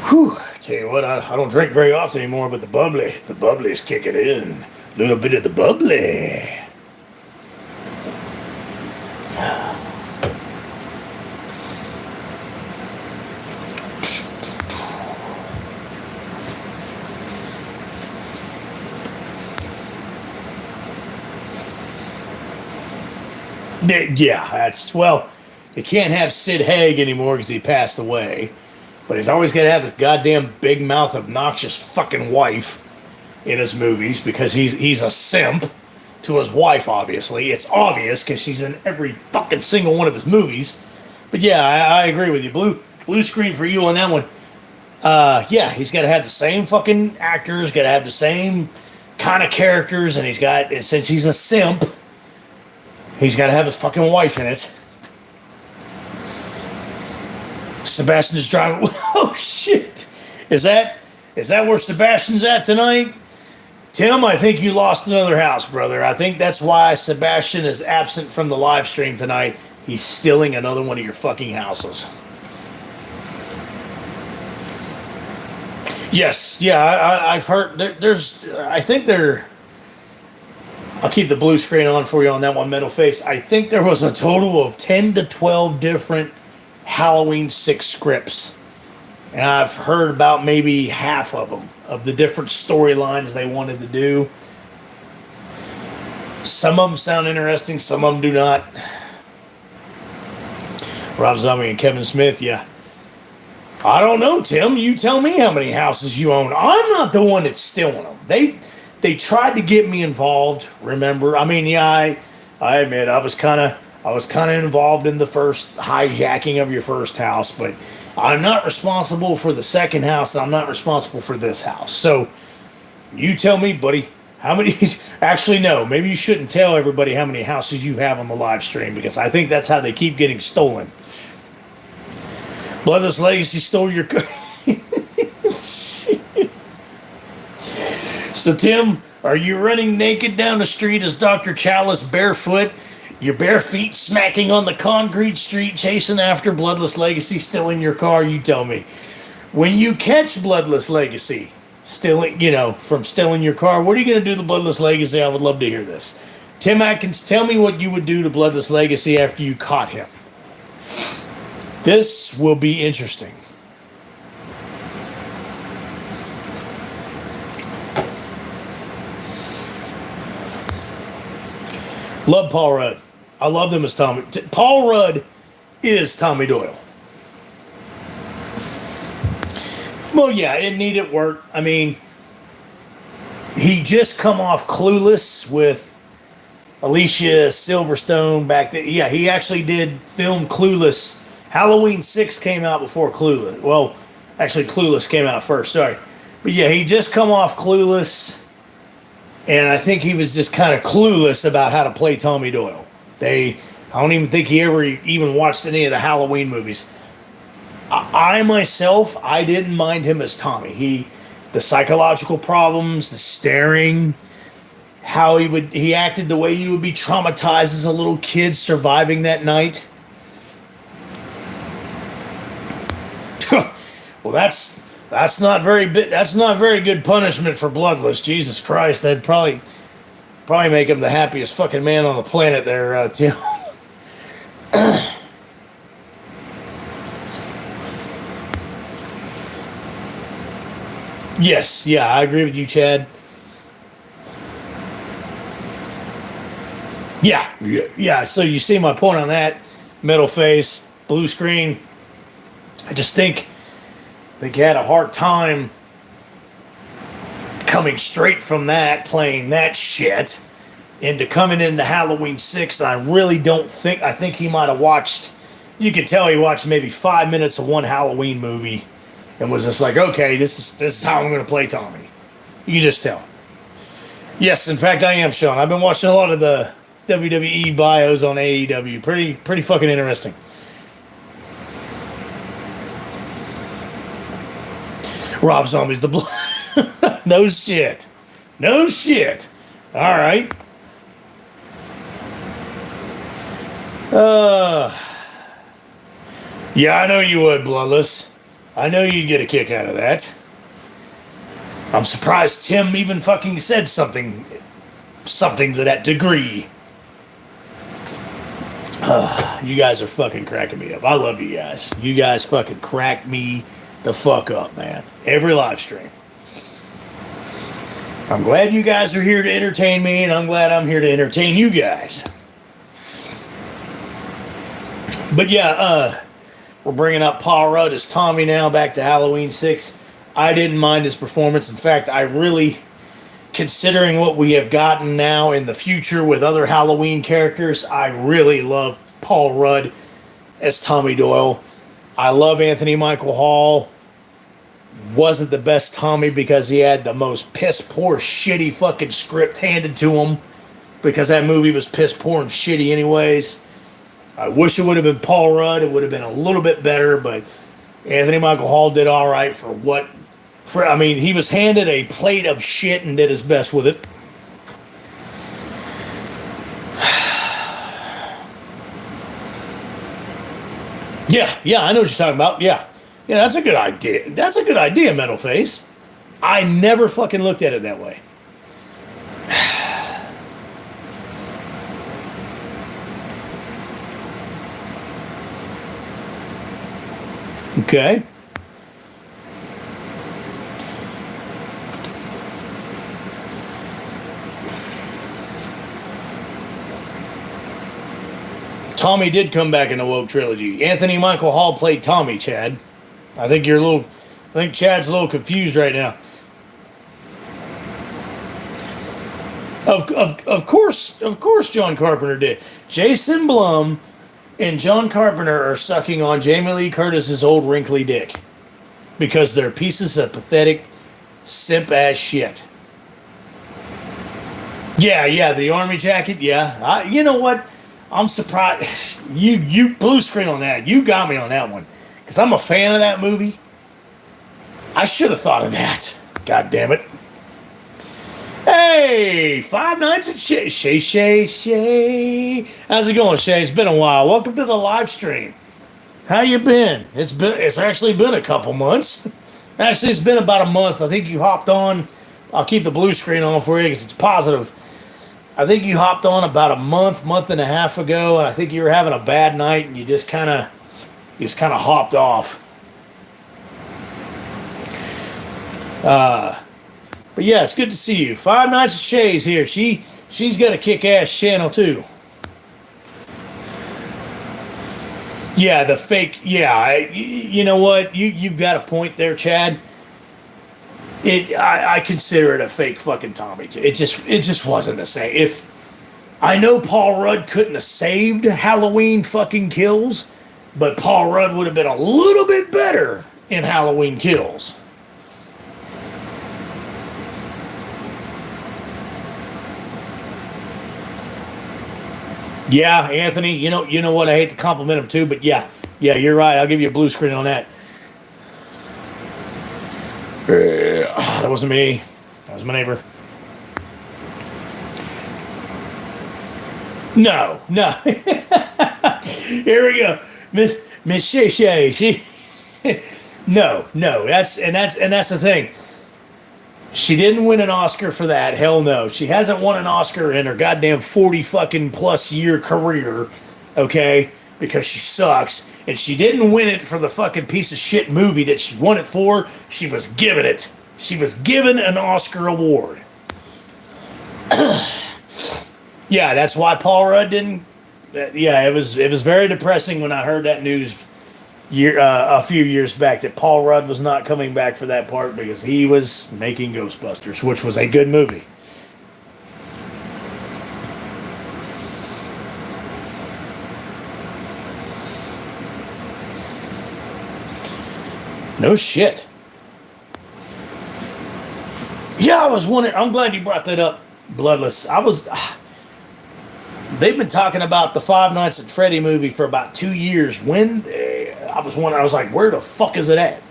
Whew. Tell you what, I don't drink very often anymore, but the bubbly's kicking in. A little bit of the bubbly. Yeah, you can't have Sid Haig anymore because he passed away. But he's always got to have his goddamn big mouth, obnoxious fucking wife in his movies because he's a simp to his wife, obviously. It's obvious because she's in every fucking single one of his movies. But yeah, I agree with you. Blue screen for you on that one. Yeah, he's got to have the same fucking actors, got to have the same kind of characters, and since he's a simp, he's got to have his fucking wife in it. Sebastian is driving. Oh shit! Is that where Sebastian's at tonight? Tim, I think you lost another house, brother. I think that's why Sebastian is absent from the live stream tonight. He's stealing another one of your fucking houses. Yes, yeah, I've heard. I'll keep the blue screen on for you on that one, Metal Face. I think there was a total of 10 to 12 different Halloween 6 scripts. And I've heard about maybe half of them, of the different storylines they wanted to do. Some of them sound interesting, some of them do not. Rob Zombie and Kevin Smith, yeah. I don't know, Tim. You tell me how many houses you own. I'm not the one that's stealing them. They tried to get me involved, remember? I mean, yeah, I admit I was kind of involved in the first hijacking of your first house, but I'm not responsible for the second house, and I'm not responsible for this house. So, you tell me, buddy, how many... Actually, no, maybe you shouldn't tell everybody how many houses you have on the live stream, because I think that's how they keep getting stolen. Bloodless Legacy stole your... So, Tim, are you running naked down the street as Dr. Chalice barefoot? Your bare feet smacking on the concrete street, chasing after Bloodless Legacy, stealing your car? You tell me. When you catch Bloodless Legacy, from stealing your car, what are you going to do to Bloodless Legacy? I would love to hear this. Tim Atkins, tell me what you would do to Bloodless Legacy after you caught him. This will be interesting. Love Paul Rudd. I love them as Tommy. Paul Rudd is Tommy Doyle. Well, yeah, it needed work. I mean, he just come off Clueless with Alicia Silverstone back then. Yeah, he actually did film Clueless. Halloween 6 came out before Clueless. Well, actually, Clueless came out first. Sorry. But yeah, he just come off Clueless. And I think he was just kind of clueless about how to play Tommy Doyle. I don't even think he ever even watched any of the Halloween movies. I myself, I didn't mind him as Tommy. The psychological problems, the staring, how he acted the way you would be traumatized as a little kid surviving that night. Well, that's not very good punishment for Bloodless. Jesus Christ, that'd probably make him the happiest fucking man on the planet there, Tim. Yes, yeah, I agree with you, Chad. Yeah, so you see my point on that. Metal Face, blue screen. I just think he had a hard time coming straight from that, playing that shit, into coming into Halloween 6. I really don't think... I think he might have watched you could tell he watched maybe 5 minutes of one Halloween movie and was just like, okay, this is how I'm going to play Tommy. You can just tell. Yes, in fact, I am, Sean. I've been watching a lot of the WWE bios on AEW. Pretty fucking interesting. Rob Zombie's the blood. No shit. No shit. All right. Yeah, I know you would, Bloodless. I know you'd get a kick out of that. I'm surprised Tim even fucking said something to that degree. You guys are fucking cracking me up. I love you guys. You guys fucking crack me the fuck up, man. Every live stream. I'm glad you guys are here to entertain me, and I'm glad I'm here to entertain you guys. But yeah, we're bringing up Paul Rudd as Tommy now, back to Halloween 6. I didn't mind his performance. In fact, I really, considering what we have gotten now in the future with other Halloween characters, I really love Paul Rudd as Tommy Doyle. I love Anthony Michael Hall. Wasn't the best Tommy because he had the most piss poor, shitty fucking script handed to him because that movie was piss poor and shitty anyways. I wish it would have been Paul Rudd. It would have been a little bit better, but Anthony Michael Hall did all right for what. I mean, he was handed a plate of shit and did his best with it. Yeah, I know what you're talking about. Yeah, that's a good idea. That's a good idea, Metal Face. I never fucking looked at it that way. Okay. Tommy did come back in the Woke trilogy. Anthony Michael Hall played Tommy, Chad. I think Chad's a little confused right now. Of course John Carpenter did. Jason Blum and John Carpenter are sucking on Jamie Lee Curtis's old wrinkly dick because they're pieces of pathetic simp ass shit. Yeah, the army jacket. Yeah, you know what? I'm surprised you blue screen on that. You got me on that one because I'm a fan of that movie. I should have thought of that. God damn it. Hey, Five Nights at Shay. How's it going, Shay? It's been a while. Welcome to the live stream. How you been? It's actually been a couple months. Actually, it's been about a month. I think you hopped on. I'll keep the blue screen on for you because it's positive. I think you hopped on about a month and a half ago, and I think you were having a bad night, and you just kind of hopped off. But yeah, it's good to see you. Five Nights at Shay's here. She's got a kick-ass channel too. Yeah, the fake. Yeah, you know what? You've got a point there, Chad. I consider it a fake fucking Tommy. It just wasn't the same. If I know Paul Rudd couldn't have saved Halloween fucking Kills, but Paul Rudd would have been a little bit better in Halloween Kills. Yeah, Anthony, you know what? I hate to compliment him too, but yeah, you're right. I'll give you a blue screen on that. That wasn't me. That was my neighbor. No. Here we go, Miss Shay. She. No. That's the thing. She didn't win an Oscar for that. Hell no. She hasn't won an Oscar in her goddamn 40 fucking plus year career. Okay, because she sucks. And she didn't win it for the fucking piece of shit movie that she won it for. She was given it. She was given an Oscar award. Yeah, that's why Paul Rudd didn't. Yeah, it was very depressing when I heard that news a few years back that Paul Rudd was not coming back for that part because he was making Ghostbusters, which was a good movie. No shit. Yeah, I was wondering. I'm glad you brought that up, Bloodless. They've been talking about the Five Nights at Freddy movie for about 2 years. When I was wondering, I was like, where the fuck is it at?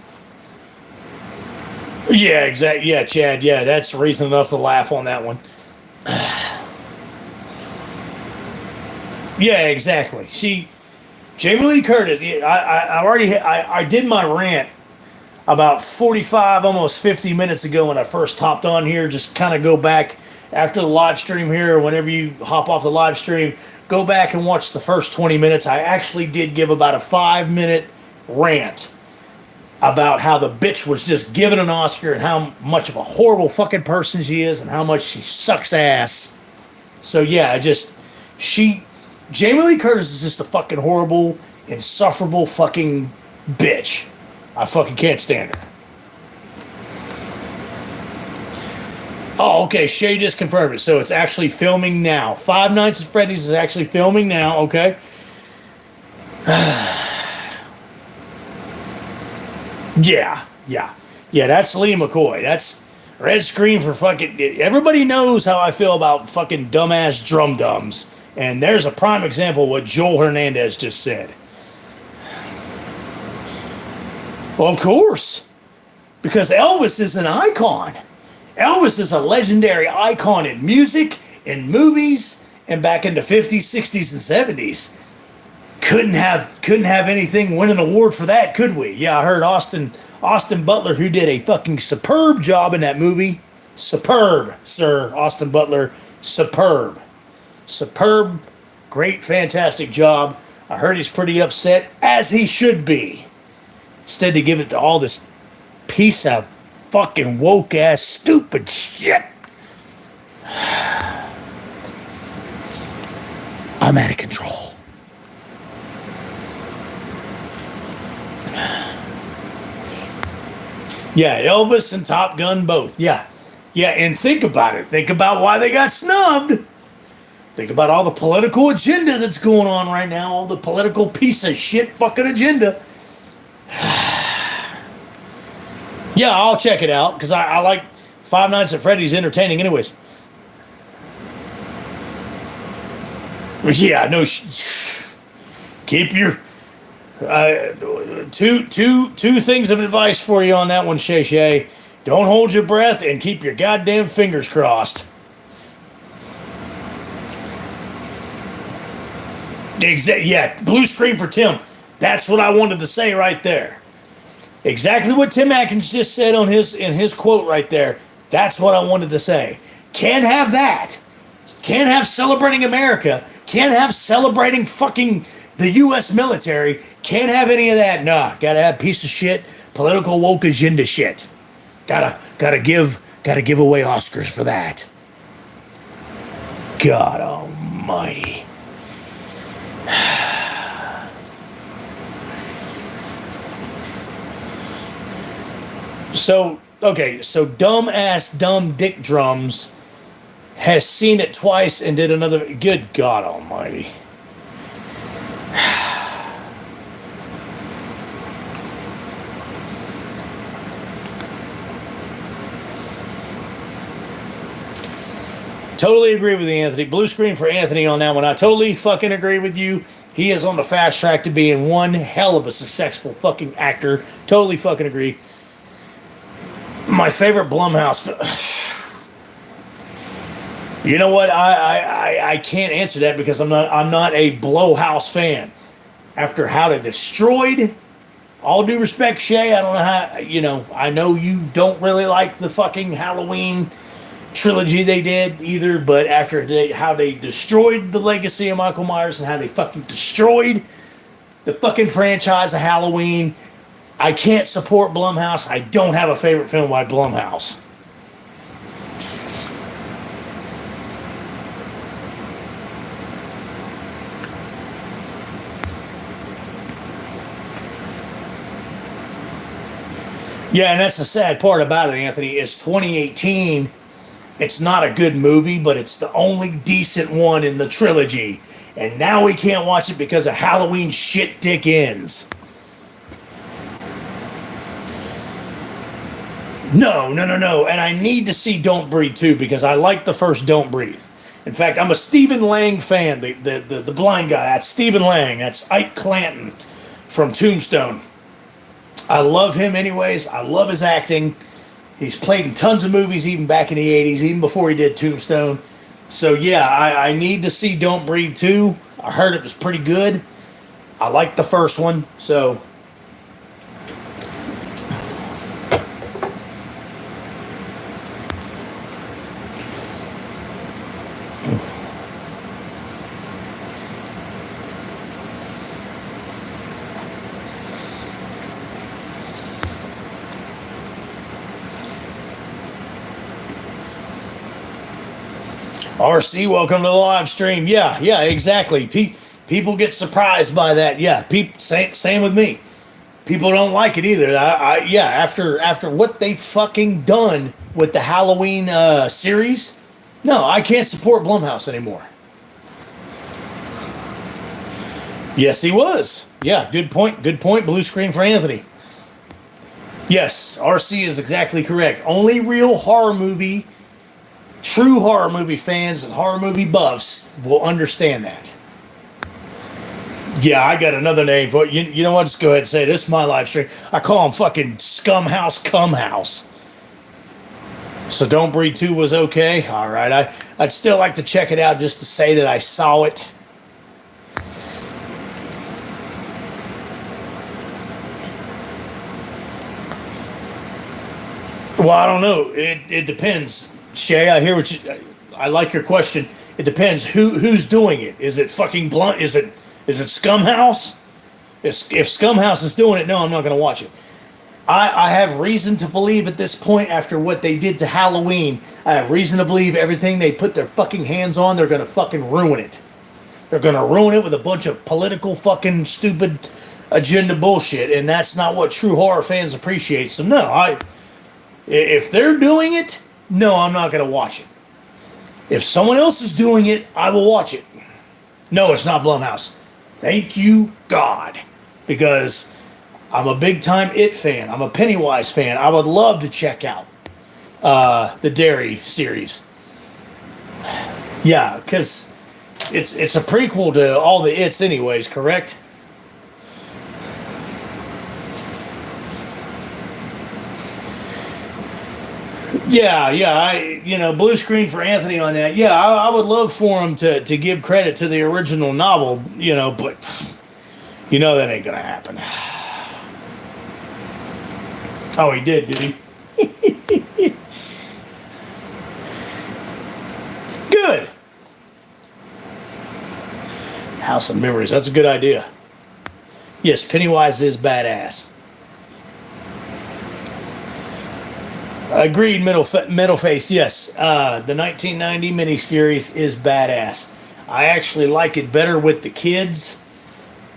Yeah, exactly. Yeah, Chad. Yeah, that's reason enough to laugh on that one. Yeah, exactly. Jamie Lee Curtis. I did my rant about 45, almost 50 minutes ago when I first hopped on here. Just kind of go back after the live stream here, or whenever you hop off the live stream, go back and watch the first 20 minutes. I actually did give about a 5-minute rant about how the bitch was just given an Oscar and how much of a horrible fucking person she is and how much she sucks ass. So yeah, Jamie Lee Curtis is just a fucking horrible, insufferable fucking bitch. I fucking can't stand her. Oh, okay. Shay just confirmed it. So it's actually filming now. Five Nights at Freddy's is actually filming now. Okay. Yeah. That's Lee McCoy. That's red screen for fucking. Everybody knows how I feel about fucking dumbass drum dums. And there's a prime example of what Joel Hernandez just said. Well, of course. Because Elvis is an icon. Elvis is a legendary icon in music, in movies, and back in the 50s, 60s, and 70s. Couldn't have anything win an award for that, could we? Yeah, I heard Austin Butler, who did a fucking superb job in that movie. Superb, sir. Austin Butler, superb. Superb, great, fantastic job. I heard he's pretty upset, as he should be. Instead to give it to all this piece of fucking woke ass stupid shit. I'm out of control. Yeah, Elvis and Top Gun both. Yeah, and think about it. Think about why they got snubbed. Think about all the political agenda that's going on right now. All the political piece of shit fucking agenda. Yeah, I'll check it out because I like Five Nights at Freddy's entertaining anyways. Yeah, no. Keep your two things of advice for you on that one, Shay Shay. Don't hold your breath and keep your goddamn fingers crossed. Yeah, blue screen for Tim. That's what I wanted to say right there. Exactly what Tim Atkins just said in his quote right there. That's what I wanted to say. Can't have that. Can't have celebrating America. Can't have celebrating fucking the U.S. military. Can't have any of that. Nah, gotta have piece of shit, political woke agenda shit. Gotta give away Oscars for that. God almighty. So dumb dick drums has seen it twice and did another. Good God almighty. Totally agree with you, Anthony. Blue screen for Anthony on that one. I totally fucking agree with you. He is on the fast track to being one hell of a successful fucking actor. Totally fucking agree. My favorite Blumhouse. You know what? I can't answer that because I'm not a Blowhouse fan. After how they destroyed, all due respect, Shay, I don't know how, I know you don't really like the fucking Halloween trilogy they did either, but after how they destroyed the legacy of Michael Myers and how they fucking destroyed the fucking franchise of Halloween, I can't support Blumhouse. I don't have a favorite film by Blumhouse. Yeah, and that's the sad part about it, Anthony, is 2018, it's not a good movie, but it's the only decent one in the trilogy. And now we can't watch it because of Halloween shit dick ends. No, no, no, no. And I need to see Don't Breathe too because I like the first Don't Breathe. In fact, I'm a Stephen Lang fan. The blind guy. That's Stephen Lang. That's Ike Clanton from Tombstone. I love him anyways. I love his acting. He's played in tons of movies even back in the 80s, even before he did Tombstone. So yeah, I need to see Don't Breathe too. I heard it was pretty good. I liked the first one, so RC, welcome to the live stream. Yeah, yeah, exactly. People get surprised by that. Yeah, same with me. People don't like it either. Yeah, after what they fucking done with the Halloween series, no, I can't support Blumhouse anymore. Yes, he was. Yeah, good point. Good point. Blue screen for Anthony. Yes, RC is exactly correct. Only real horror movie, true horror movie fans and horror movie buffs will understand that. Yeah, I got another name for it. You know what? Just go ahead and say this is my live stream. I call him fucking Scumhouse Cumhouse. So Don't Breathe 2 was okay. All right. I'd still like to check it out just to say that I saw it. Well, I don't know. It depends. Shay, I hear what you... I like your question. It depends. Who's doing it? Is it fucking Blunt? Is it Scumhouse? If Scumhouse is doing it, no, I'm not going to watch it. I have reason to believe at this point, after what they did to Halloween, I have reason to believe everything they put their fucking hands on, they're going to fucking ruin it. They're going to ruin it with a bunch of political fucking stupid agenda bullshit, and that's not what true horror fans appreciate. So no, if they're doing it, no, I'm not going to watch it. If someone else is doing it, I will watch it. No, it's not Blumhouse. Thank you, God. Because I'm a big-time It fan. I'm a Pennywise fan. I would love to check out the Derry series. Yeah, because it's a prequel to all the It's anyways, correct? Yeah, blue screen for Anthony on that. Yeah, I would love for him to give credit to the original novel, but that ain't gonna happen. Oh, he did he? Good. House of Memories, that's a good idea. Yes, Pennywise is badass. Agreed, middle face. Yes, the 1990 miniseries is badass. I actually like it better with the kids.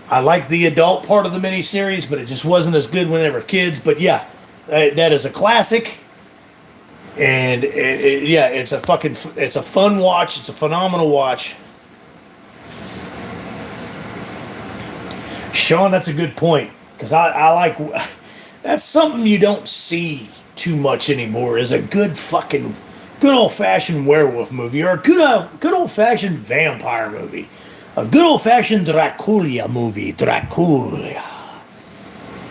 I like the adult part of the miniseries, but it just wasn't as good when they were kids. But yeah, that is a classic, and it's a fun watch. It's a phenomenal watch. Sean, that's a good point because I like that's something you don't see too much anymore, is a good old-fashioned werewolf movie, or a good old-fashioned vampire movie, a good old-fashioned Dracula movie. Dracula.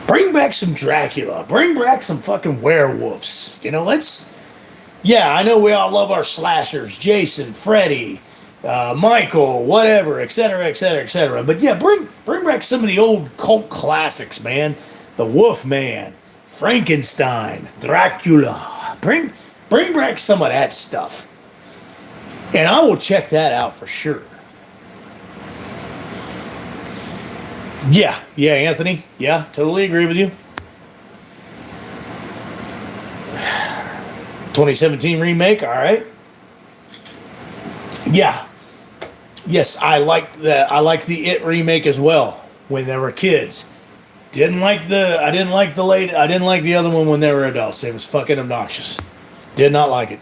Bring back some Dracula. Bring back some fucking werewolves. Yeah, I know we all love our slashers, Jason, Freddy, Michael, whatever, etc., etc., etc. But yeah, bring back some of the old cult classics, man. The Wolfman, Frankenstein, Dracula. Bring back some of that stuff. And I will check that out for sure. Yeah, Anthony. Yeah, totally agree with you. 2017 remake, all right. Yeah. Yes, I like the It remake as well when they were kids. I didn't like the other one when they were adults. It was fucking obnoxious. Did not like it.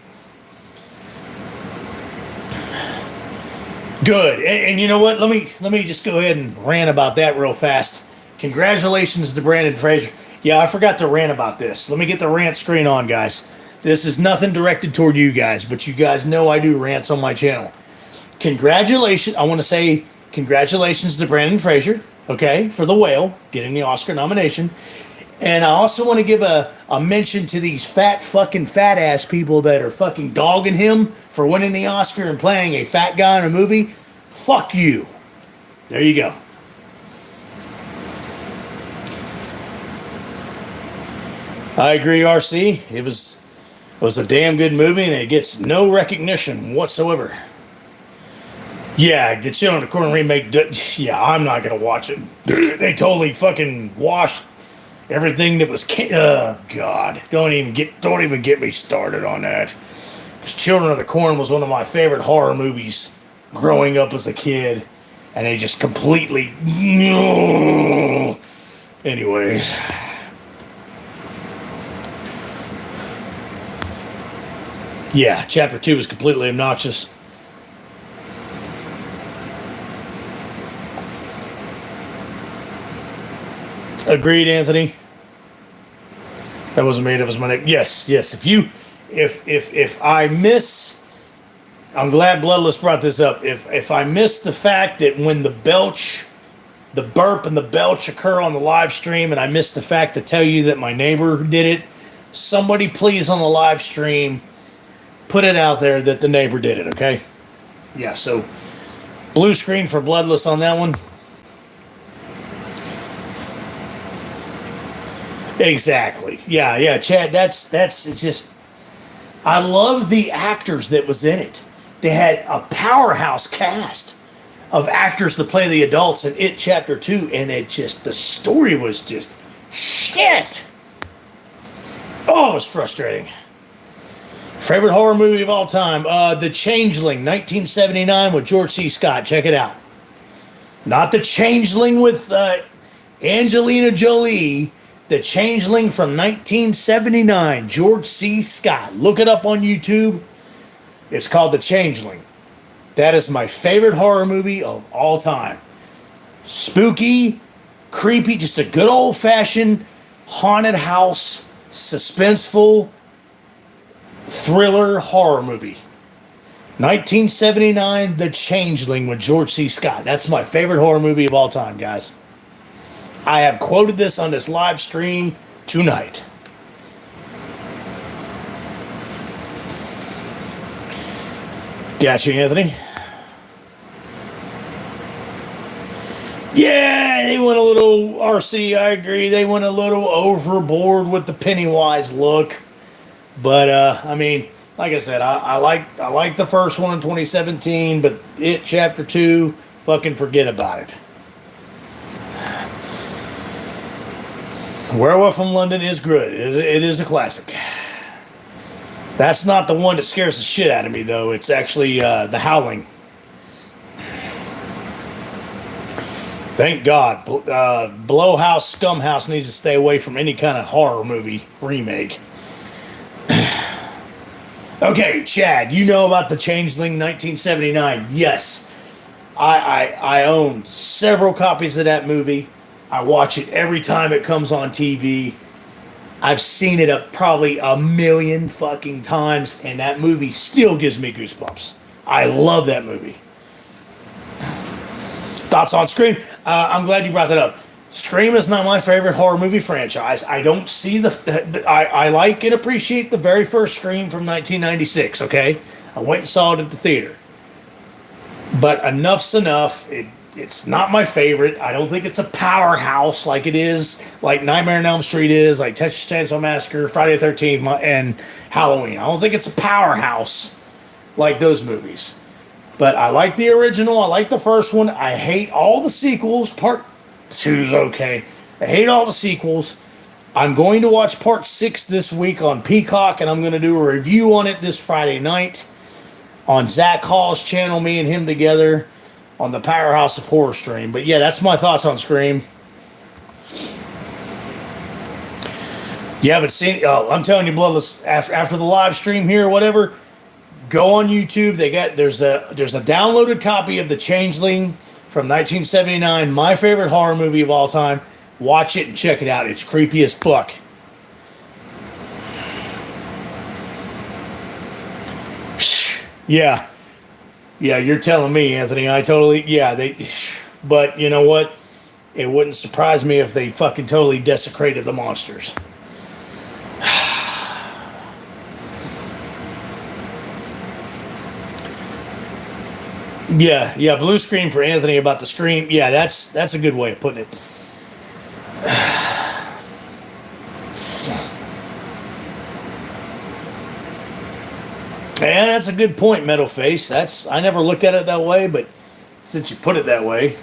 Good. And you know what? Let me just go ahead and rant about that real fast. Congratulations to Brandon Fraser. Yeah, I forgot to rant about this. Let me get the rant screen on, guys. This is nothing directed toward you guys, but you guys know I do rants on my channel. Congratulations. I want to say congratulations to Brandon Fraser, okay, for The Whale, getting the Oscar nomination. And I also want to give a mention to these fat ass people that are fucking dogging him for winning the Oscar and playing a fat guy in a movie. Fuck you. There you go. I agree, RC. It was a damn good movie, and it gets no recognition whatsoever. Yeah, the Children of the Corn remake. Yeah, I'm not gonna watch it. They totally fucking washed everything that was. God, don't even get me started on that. Because Children of the Corn was one of my favorite horror movies growing up as a kid, and they just completely. Anyways. Yeah, chapter 2 is completely obnoxious. Agreed, Anthony. That wasn't me, that was my name. Yes. If I miss, I'm glad Bloodless brought this up. If I miss the fact that when the burp and the belch occur on the live stream, and I miss the fact to tell you that my neighbor did it, somebody please on the live stream put it out there that the neighbor did it, okay? Yeah, so blue screen for Bloodless on that one. Exactly. Yeah, Chad, that's just I love the actors that was in it. They had a powerhouse cast of actors to play the adults in It Chapter 2, and the story was just shit. Oh, it was frustrating. Favorite horror movie of all time? The Changeling, 1979 with George C. Scott. Check it out. Not The Changeling with Angelina Jolie. The Changeling from 1979, George C. Scott. Look it up on YouTube. It's called The Changeling. That is my favorite horror movie of all time. Spooky, creepy, just a good old-fashioned haunted house, suspenseful, thriller horror movie. 1979, The Changeling with George C. Scott. That's my favorite horror movie of all time, guys. I have quoted this on this live stream tonight. Gotcha, Anthony. Yeah, they went a little, RC, I agree. They went a little overboard with the Pennywise look. But, I mean, like I said, I like the first one in 2017, but It Chapter 2, fucking forget about it. Werewolf from London is good. It is a classic. That's not the one that scares the shit out of me, though. It's actually The Howling. Thank God. Blowhouse Scumhouse needs to stay away from any kind of horror movie remake. Okay, Chad, you know about The Changeling 1979. Yes. I own several copies of that movie. I watch it every time it comes on TV. I've seen it probably a million fucking times, and that movie still gives me goosebumps. I love that movie. Thoughts on Scream? I'm glad you brought that up. Scream is not my favorite horror movie franchise. I don't see I like and appreciate the very first Scream from 1996, okay? I went and saw it at the theater. But enough's enough. It's not my favorite. I don't think it's a powerhouse like it is, like Nightmare on Elm Street is, like Texas Chainsaw Massacre, Friday the 13th, and Halloween. I don't think it's a powerhouse like those movies. But I like the original. I like the first one. I hate all the sequels. Part 2's okay. I hate all the sequels. I'm going to watch Part 6 this week on Peacock, and I'm going to do a review on it this Friday night on Zach Hall's channel, me and him together, on the Powerhouse of Horror stream. But yeah, that's my thoughts on Scream. You haven't seen it? Oh, I'm telling you, Bloodless, after the live stream here or whatever, go on YouTube. There's a downloaded copy of The Changeling from 1979, my favorite horror movie of all time. Watch it and check it out. It's creepy as fuck. Yeah. Yeah, you're telling me, Anthony. I totally, yeah, but you know what? It wouldn't surprise me if they fucking totally desecrated the monsters. Yeah, blue screen for Anthony about the scream. Yeah, that's a good way of putting it. Yeah, that's a good point, Metal Face. I never looked at it that way, but since you put it that way.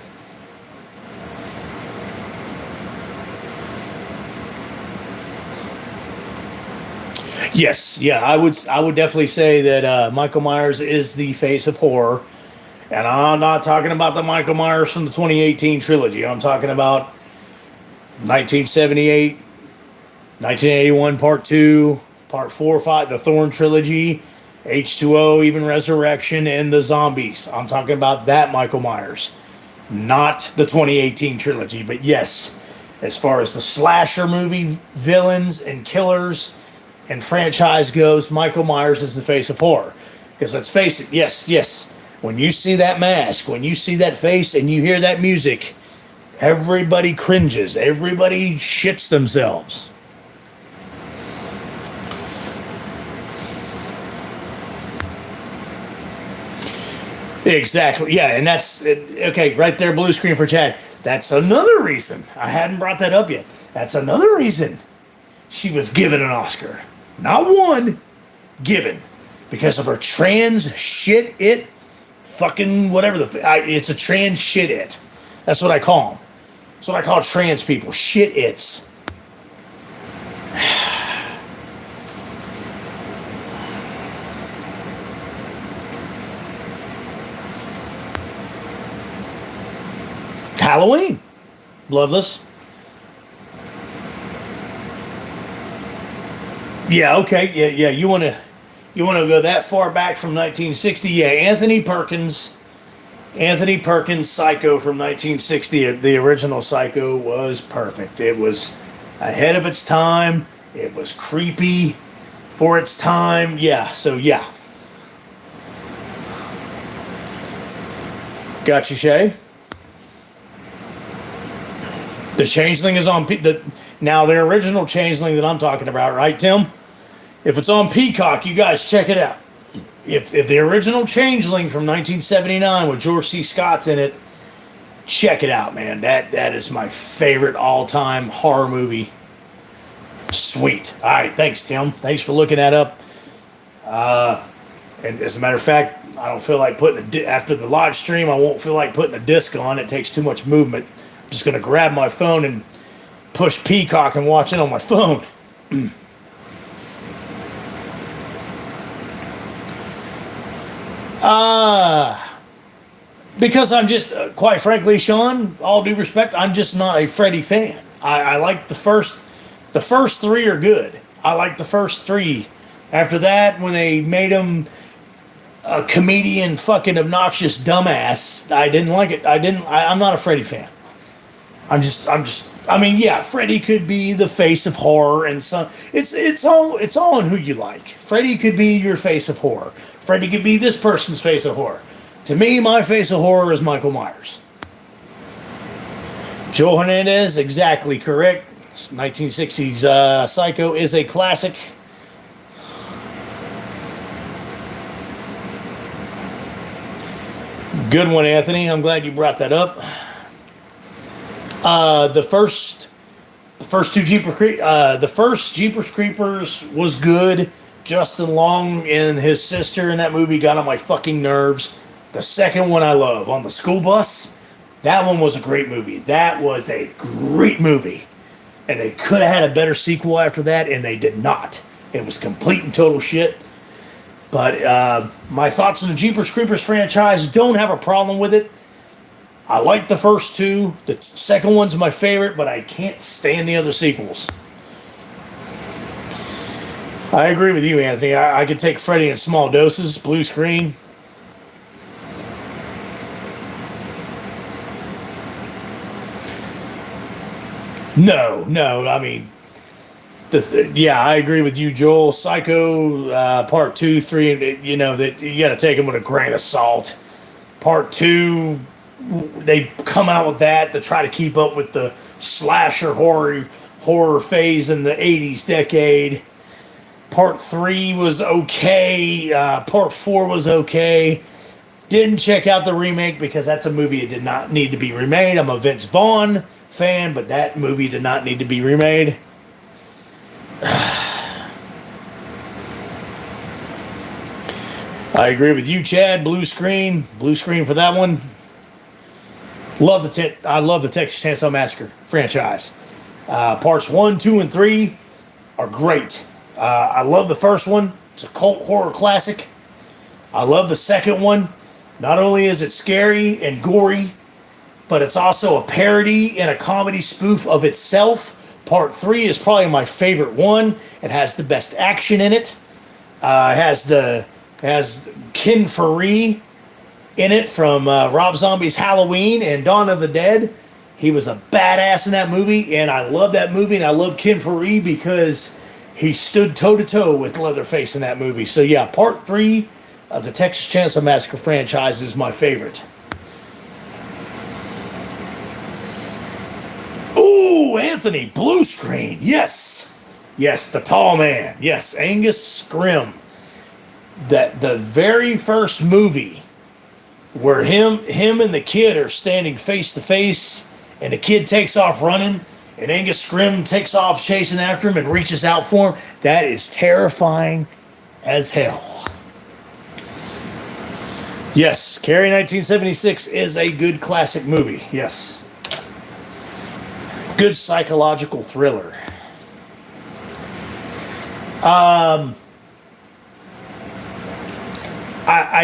Yes, yeah, I would definitely say that Michael Myers is the face of horror. And I'm not talking about the Michael Myers from the 2018 trilogy. I'm talking about 1978, 1981 Part 2, Part 4, 5, the Thorn trilogy, H2O, even Resurrection, and the Zombies. I'm talking about that Michael Myers, not the 2018 trilogy. But yes, as far as the slasher movie villains and killers and franchise goes, Michael Myers is the face of horror. Because let's face it, yes. When you see that mask, when you see that face, and you hear that music, everybody cringes. Everybody shits themselves. Exactly. Yeah, and that's okay. Right there, blue screen for Chad. That's another reason I hadn't brought that up yet. That's another reason she was given an Oscar, not one, given, because of her trans shit it fucking whatever it's a trans shit it. That's what I call them. That's what I call trans people. Shit its. Halloween. Bloodless. Yeah, okay. Yeah. You want to go that far back from 1960? Yeah, Anthony Perkins' Psycho from 1960. The original Psycho was perfect. It was ahead of its time. It was creepy for its time. Yeah, so yeah. Got you, Shay. The Changeling is on now the original Changeling that I'm talking about, right, Tim? If it's on Peacock, you guys check it out. If the original Changeling from 1979 with George C. Scott's in it, check it out, man. That is my favorite all-time horror movie. Sweet. All right, thanks, Tim. Thanks for looking that up. And as a matter of fact, I don't feel like putting after the live stream. I won't feel like putting a disc on. It takes too much movement. I'm just gonna grab my phone and push Peacock and watch it on my phone. Because I'm just, quite frankly, Sean, all due respect, I'm just not a Freddy fan. I like the first three are good. I like the first three. After that, when they made him a comedian, fucking obnoxious dumbass, I didn't like it. I'm not a Freddy fan. I mean, yeah, Freddy could be the face of horror, and some. It's all on who you like. Freddy could be your face of horror. Freddy could be this person's face of horror. To me, my face of horror is Michael Myers. Joe Hernandez, exactly correct. 1960s Psycho is a classic. Good one, Anthony. I'm glad you brought that up. The first Jeepers Creepers was good. Justin Long and his sister in that movie got on my fucking nerves. The second one I love, On the School Bus, that one was a great movie. That was a great movie. And they could have had a better sequel after that, and they did not. It was complete and total shit. But my thoughts on the Jeepers Creepers franchise, don't have a problem with it. I like the first two. The second one's my favorite, but I can't stand the other sequels. I agree with you, Anthony. I could take Freddy in small doses, blue screen. No, no. I mean, yeah, I agree with you, Joel. Psycho, part two, three, you know, that you got to take them with a grain of salt. Part two, they come out with that to try to keep up with the slasher horror phase in the '80s decade. Part three was okay. Part four was okay. Didn't check out the remake because that's a movie that did not need to be remade. I'm a Vince Vaughn fan, but that movie did not need to be remade. I agree with you, Chad. Blue screen for that one. I love the Texas Chainsaw Massacre franchise. Parts 1, 2, and 3 are great. I love the first one. It's a cult horror classic. I love the second one. Not only is it scary and gory, but it's also a parody and a comedy spoof of itself. Part 3 is probably my favorite one. It has the best action in it. It has Ken Faree in it from Rob Zombie's Halloween and Dawn of the Dead. He was a badass in that movie, and I love that movie, and I love Ken Faree because he stood toe-to-toe with Leatherface in that movie. So yeah, Part 3 of the Texas Chainsaw Massacre franchise is my favorite. Ooh, Anthony, blue screen. Yes. Yes, the tall man. Yes, Angus Scrimm. The very first movie where him and the kid are standing face to face and the kid takes off running and Angus Scrimm takes off chasing after him and reaches out for him, that is terrifying as hell. Yes, Carrie 1976 is a good classic movie. Yes. Good psychological thriller. I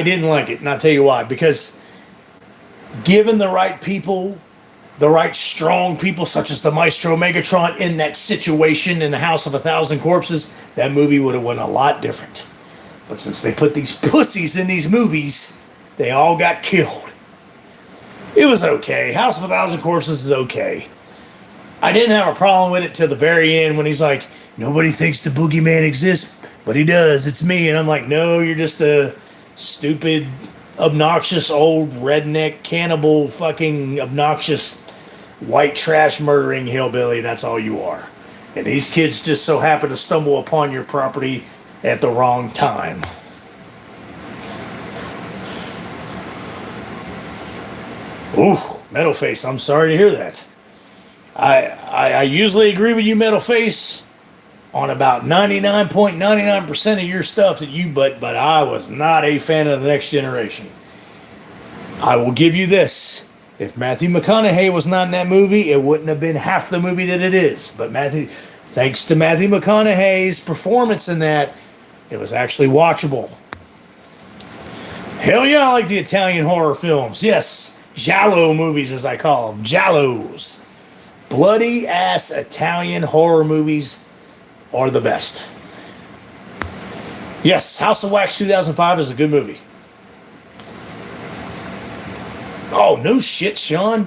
didn't like it, and I'll tell you why. Because given the right people, the right strong people, such as the Maestro Megatron, in that situation in the House of a Thousand Corpses, that movie would have went a lot different. But since they put these pussies in these movies, they all got killed. It was okay. House of a Thousand Corpses is okay. I didn't have a problem with it till the very end when he's like, nobody thinks the boogeyman exists, but he does. It's me. And I'm like, no, you're just a stupid, obnoxious, old, redneck, cannibal, fucking obnoxious, white trash murdering hillbilly. That's all you are. And these kids just so happen to stumble upon your property at the wrong time. Ooh, Metalface, I'm sorry to hear that. I usually agree with you, Metalface, on about 99.99% of your stuff that you but I was not a fan of The Next Generation. I will give you this. If Matthew McConaughey was not in that movie, it wouldn't have been half the movie that it is. But thanks to Matthew McConaughey's performance in that, it was actually watchable. Hell yeah, I like the Italian horror films. Yes, giallo movies as I call them. Giallos. Bloody ass Italian horror movies are the best. Yes, House of Wax 2005 is a good movie. Oh, no shit, Sean.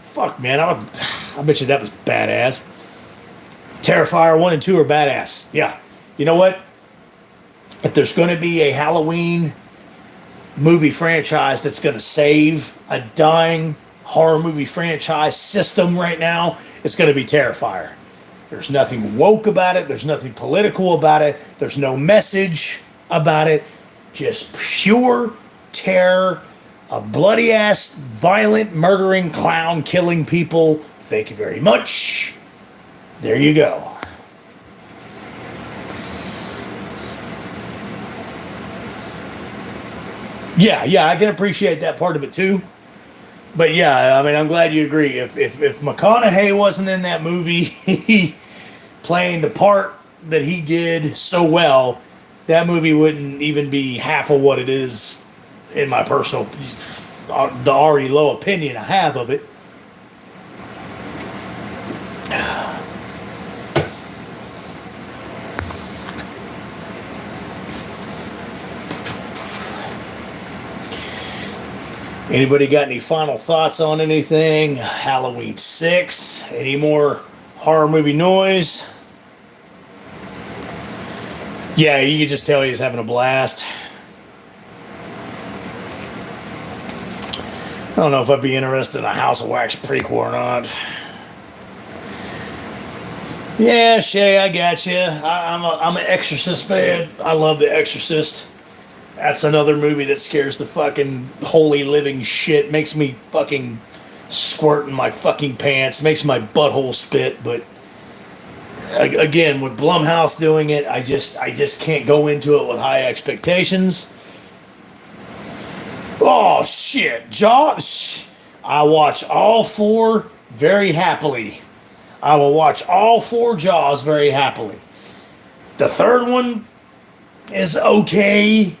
Fuck, man. I bet you that was badass. Terrifier 1 and 2 are badass. Yeah. You know what? If there's going to be a Halloween movie franchise that's going to save a dying horror movie franchise system right now, it's going to be Terrifier. There's nothing woke about it. There's nothing political about it. There's no message about it. Just pure terror. A bloody-ass, violent, murdering clown killing people. Thank you very much. There you go. Yeah, I can appreciate that part of it too. But yeah, I mean, I'm glad you agree. If McConaughey wasn't in that movie playing the part that he did so well, that movie wouldn't even be half of what it is in my personal, the already low opinion I have of it. Anybody got any final thoughts on anything? Halloween 6? Any more Horror movie noise. Yeah, you could just tell he was having a blast. I don't know if I'd be interested in a House of Wax prequel or not. Yeah, Shay, I got you. I'm an Exorcist fan. I love The Exorcist. That's another movie that scares the fucking holy living shit. Makes me fucking squirt in my fucking pants. Makes my butthole spit. But again, with Blumhouse doing it, I just can't go into it with high expectations. Oh shit, Jaws! I watch all four very happily. I will watch all four Jaws very happily. The third one is okay.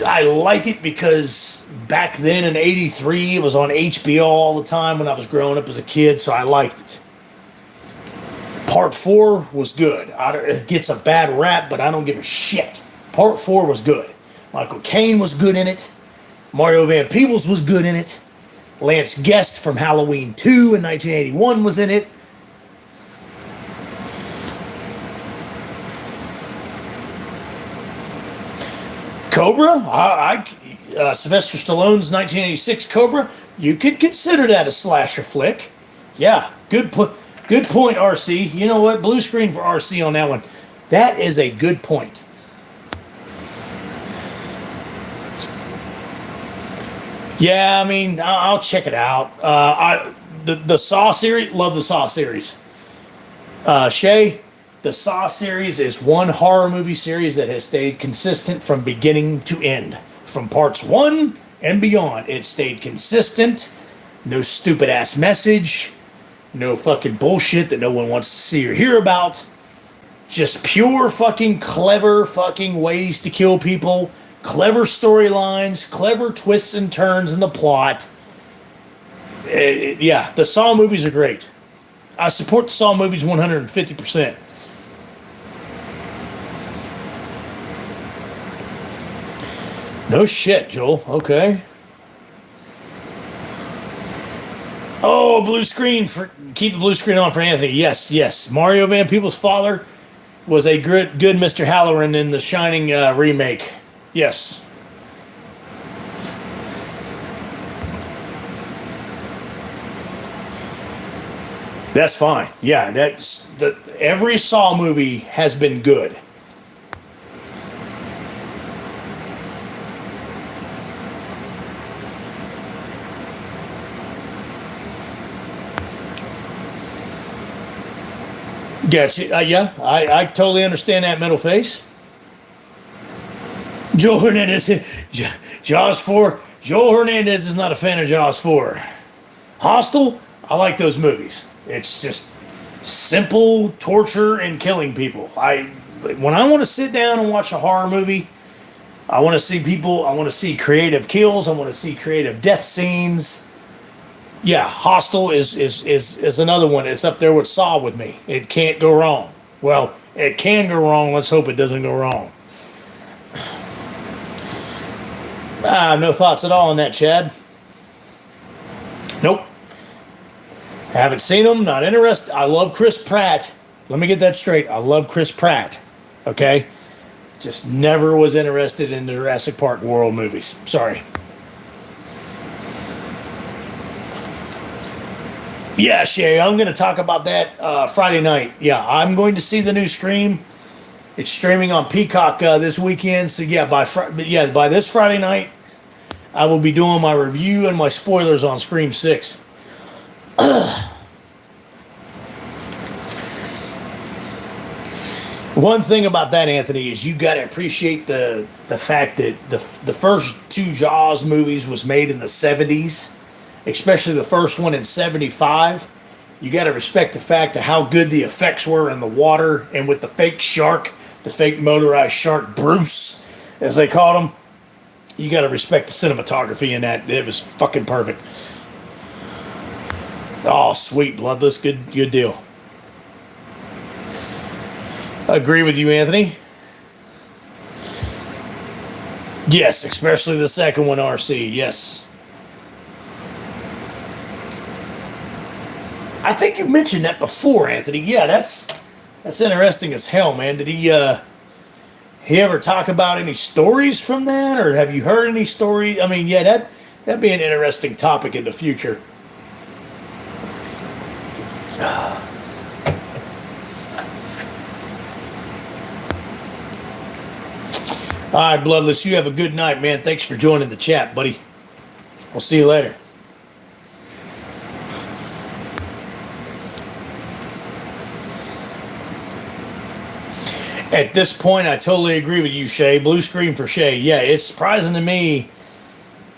I like it because back then in '83 it was on HBO all the time when I was growing up as a kid, so I liked it. Part 4 was good. It gets a bad rap, but I don't give a shit. Part 4 was good. Michael Caine was good in it. Mario Van Peebles was good in it. Lance Guest from Halloween 2 in 1981 was in it. Cobra, Sylvester Stallone's 1986 Cobra, you could consider that a slasher flick. Yeah, good point, RC. You know what? Blue screen for RC on that one. That is a good point. Yeah, I mean, I'll check it out. The Saw series, love the Saw series. Shay, the Saw series is one horror movie series that has stayed consistent from beginning to end. From parts 1 and beyond, it stayed consistent. No stupid ass message. No fucking bullshit that no one wants to see or hear about. Just pure fucking clever fucking ways to kill people. Clever storylines, clever twists and turns in the plot. Yeah, the Saw movies are great. I support the Saw movies 150%. No shit, Joel. Okay. Oh, blue screen for keep the blue screen on for Anthony. Yes. Mario Van Peebles' father was a good Mr. Halloran in the Shining remake. Yes. That's fine. Yeah, every Saw movie has been good. Gotcha. Yeah, I totally understand that middle face. Joel Hernandez, Jaws 4. Joel Hernandez is not a fan of Jaws 4. Hostel, I like those movies. It's just simple torture and killing people. When I want to sit down and watch a horror movie, I want to see people, I want to see creative kills, I want to see creative death scenes. Yeah, Hostel is another one. It's up there with Saw with me. It can't go wrong. Well, it can go wrong. Let's hope it doesn't go wrong. No thoughts at all on that, Chad. Nope. Haven't seen him, not interested. I love Chris Pratt. Let me get that straight. I love Chris Pratt. Okay? Just never was interested in the Jurassic Park World movies. Sorry. Yeah, Shay, I'm going to talk about that Friday night. Yeah, I'm going to see the new Scream. It's streaming on Peacock this weekend. So yeah, by this Friday night, I will be doing my review and my spoilers on Scream 6. One thing about that, Anthony, is you got to appreciate the fact that the first two Jaws movies was made in the 70s, especially the first one in 75. You got to respect the fact of how good the effects were in the water and with the fake shark, the fake motorized shark, Bruce, as they called him. You got to respect the cinematography in that. It was fucking perfect. Oh, sweet, bloodless, good deal. Agree with you, Anthony. Yes, especially the second one, RC. Yes. I think you mentioned that before, Anthony. Yeah, that's interesting as hell, man. Did he ever talk about any stories from that, or have you heard any story? I mean, yeah, that'd be an interesting topic in the future. All right, Bloodless, you have a good night, man. Thanks for joining the chat, buddy. We'll see you later. At this point, I totally agree with you, Shay. Blue screen for Shay. Yeah, it's surprising to me.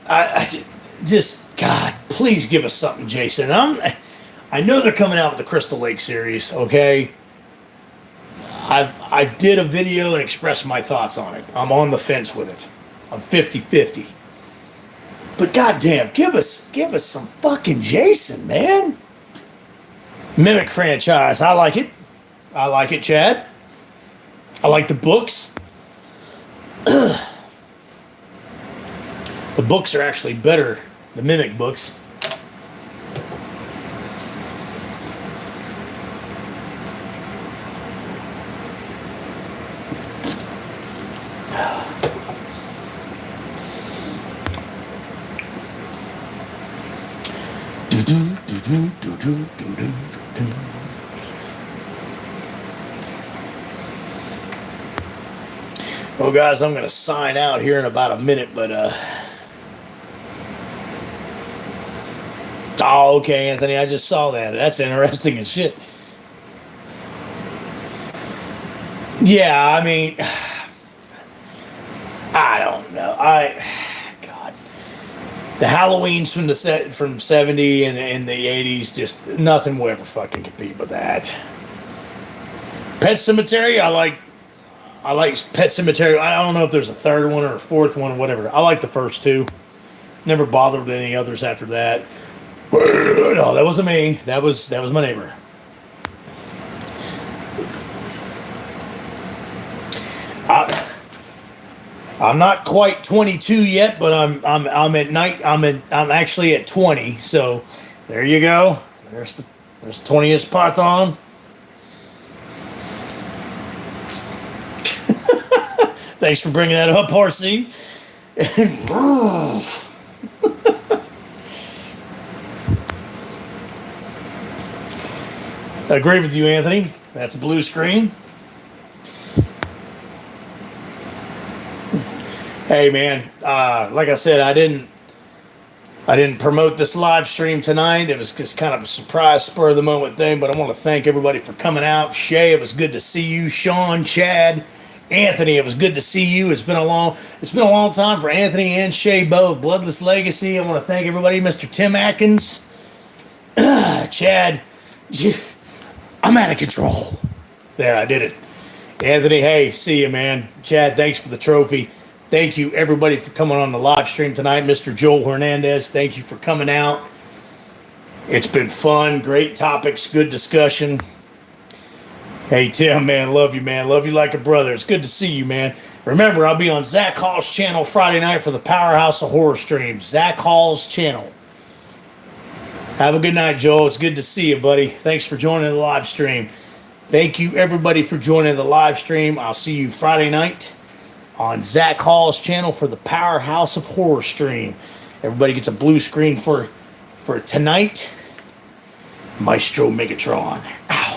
I just, God, please give us something, Jason. I know they're coming out with the Crystal Lake series, okay? I did a video and expressed my thoughts on it. I'm on the fence with it. I'm 50-50. But goddamn, give us some fucking Jason, man. Mimic franchise. I like it. I like it, Chad. I like the books. The books are actually better, the Mimic books. Well, guys, I'm going to sign out here in about a minute, but, oh, okay, Anthony, I just saw that. That's interesting as shit. Yeah, I mean, I don't know. God. The Halloweens from 70 and the 80s, just nothing will ever fucking compete with that. Pet Sematary, I like Pet Sematary. I don't know if there's a third one or a fourth one or whatever. I like the first two. Never bothered with any others after that. No, that wasn't me. That was my neighbor. I'm not quite 22 yet, but I'm actually at 20. So there you go. There's 20th Python. Thanks for bringing that up, RC. I agree with you, Anthony. That's a blue screen. Hey, man. Like I said, I didn't promote this live stream tonight. It was just kind of a surprise, spur of the moment thing. But I want to thank everybody for coming out. Shay, it was good to see you. Sean, Chad, Anthony, it was good to see you. It's been a long time for Anthony and Shay both. Bloodless Legacy. I want to thank everybody. Mr. Tim Atkins, Chad. I'm out of control. There, I did it. Anthony, hey, see you, man. Chad, thanks for the trophy. Thank you, everybody, for coming on the live stream tonight. Mr. Joel Hernandez, thank you for coming out. It's been fun. Great topics. Good discussion. Hey, Tim, man, love you, man. Love you like a brother. It's good to see you, man. Remember, I'll be on Zach Hall's channel Friday night for the Powerhouse of Horror streams. Zach Hall's channel. Have a good night, Joel. It's good to see you, buddy. Thanks for joining the live stream. Thank you, everybody, for joining the live stream. I'll see you Friday night on Zach Hall's channel for the Powerhouse of Horror stream. Everybody gets a blue screen for tonight. Maestro Megatron. Out.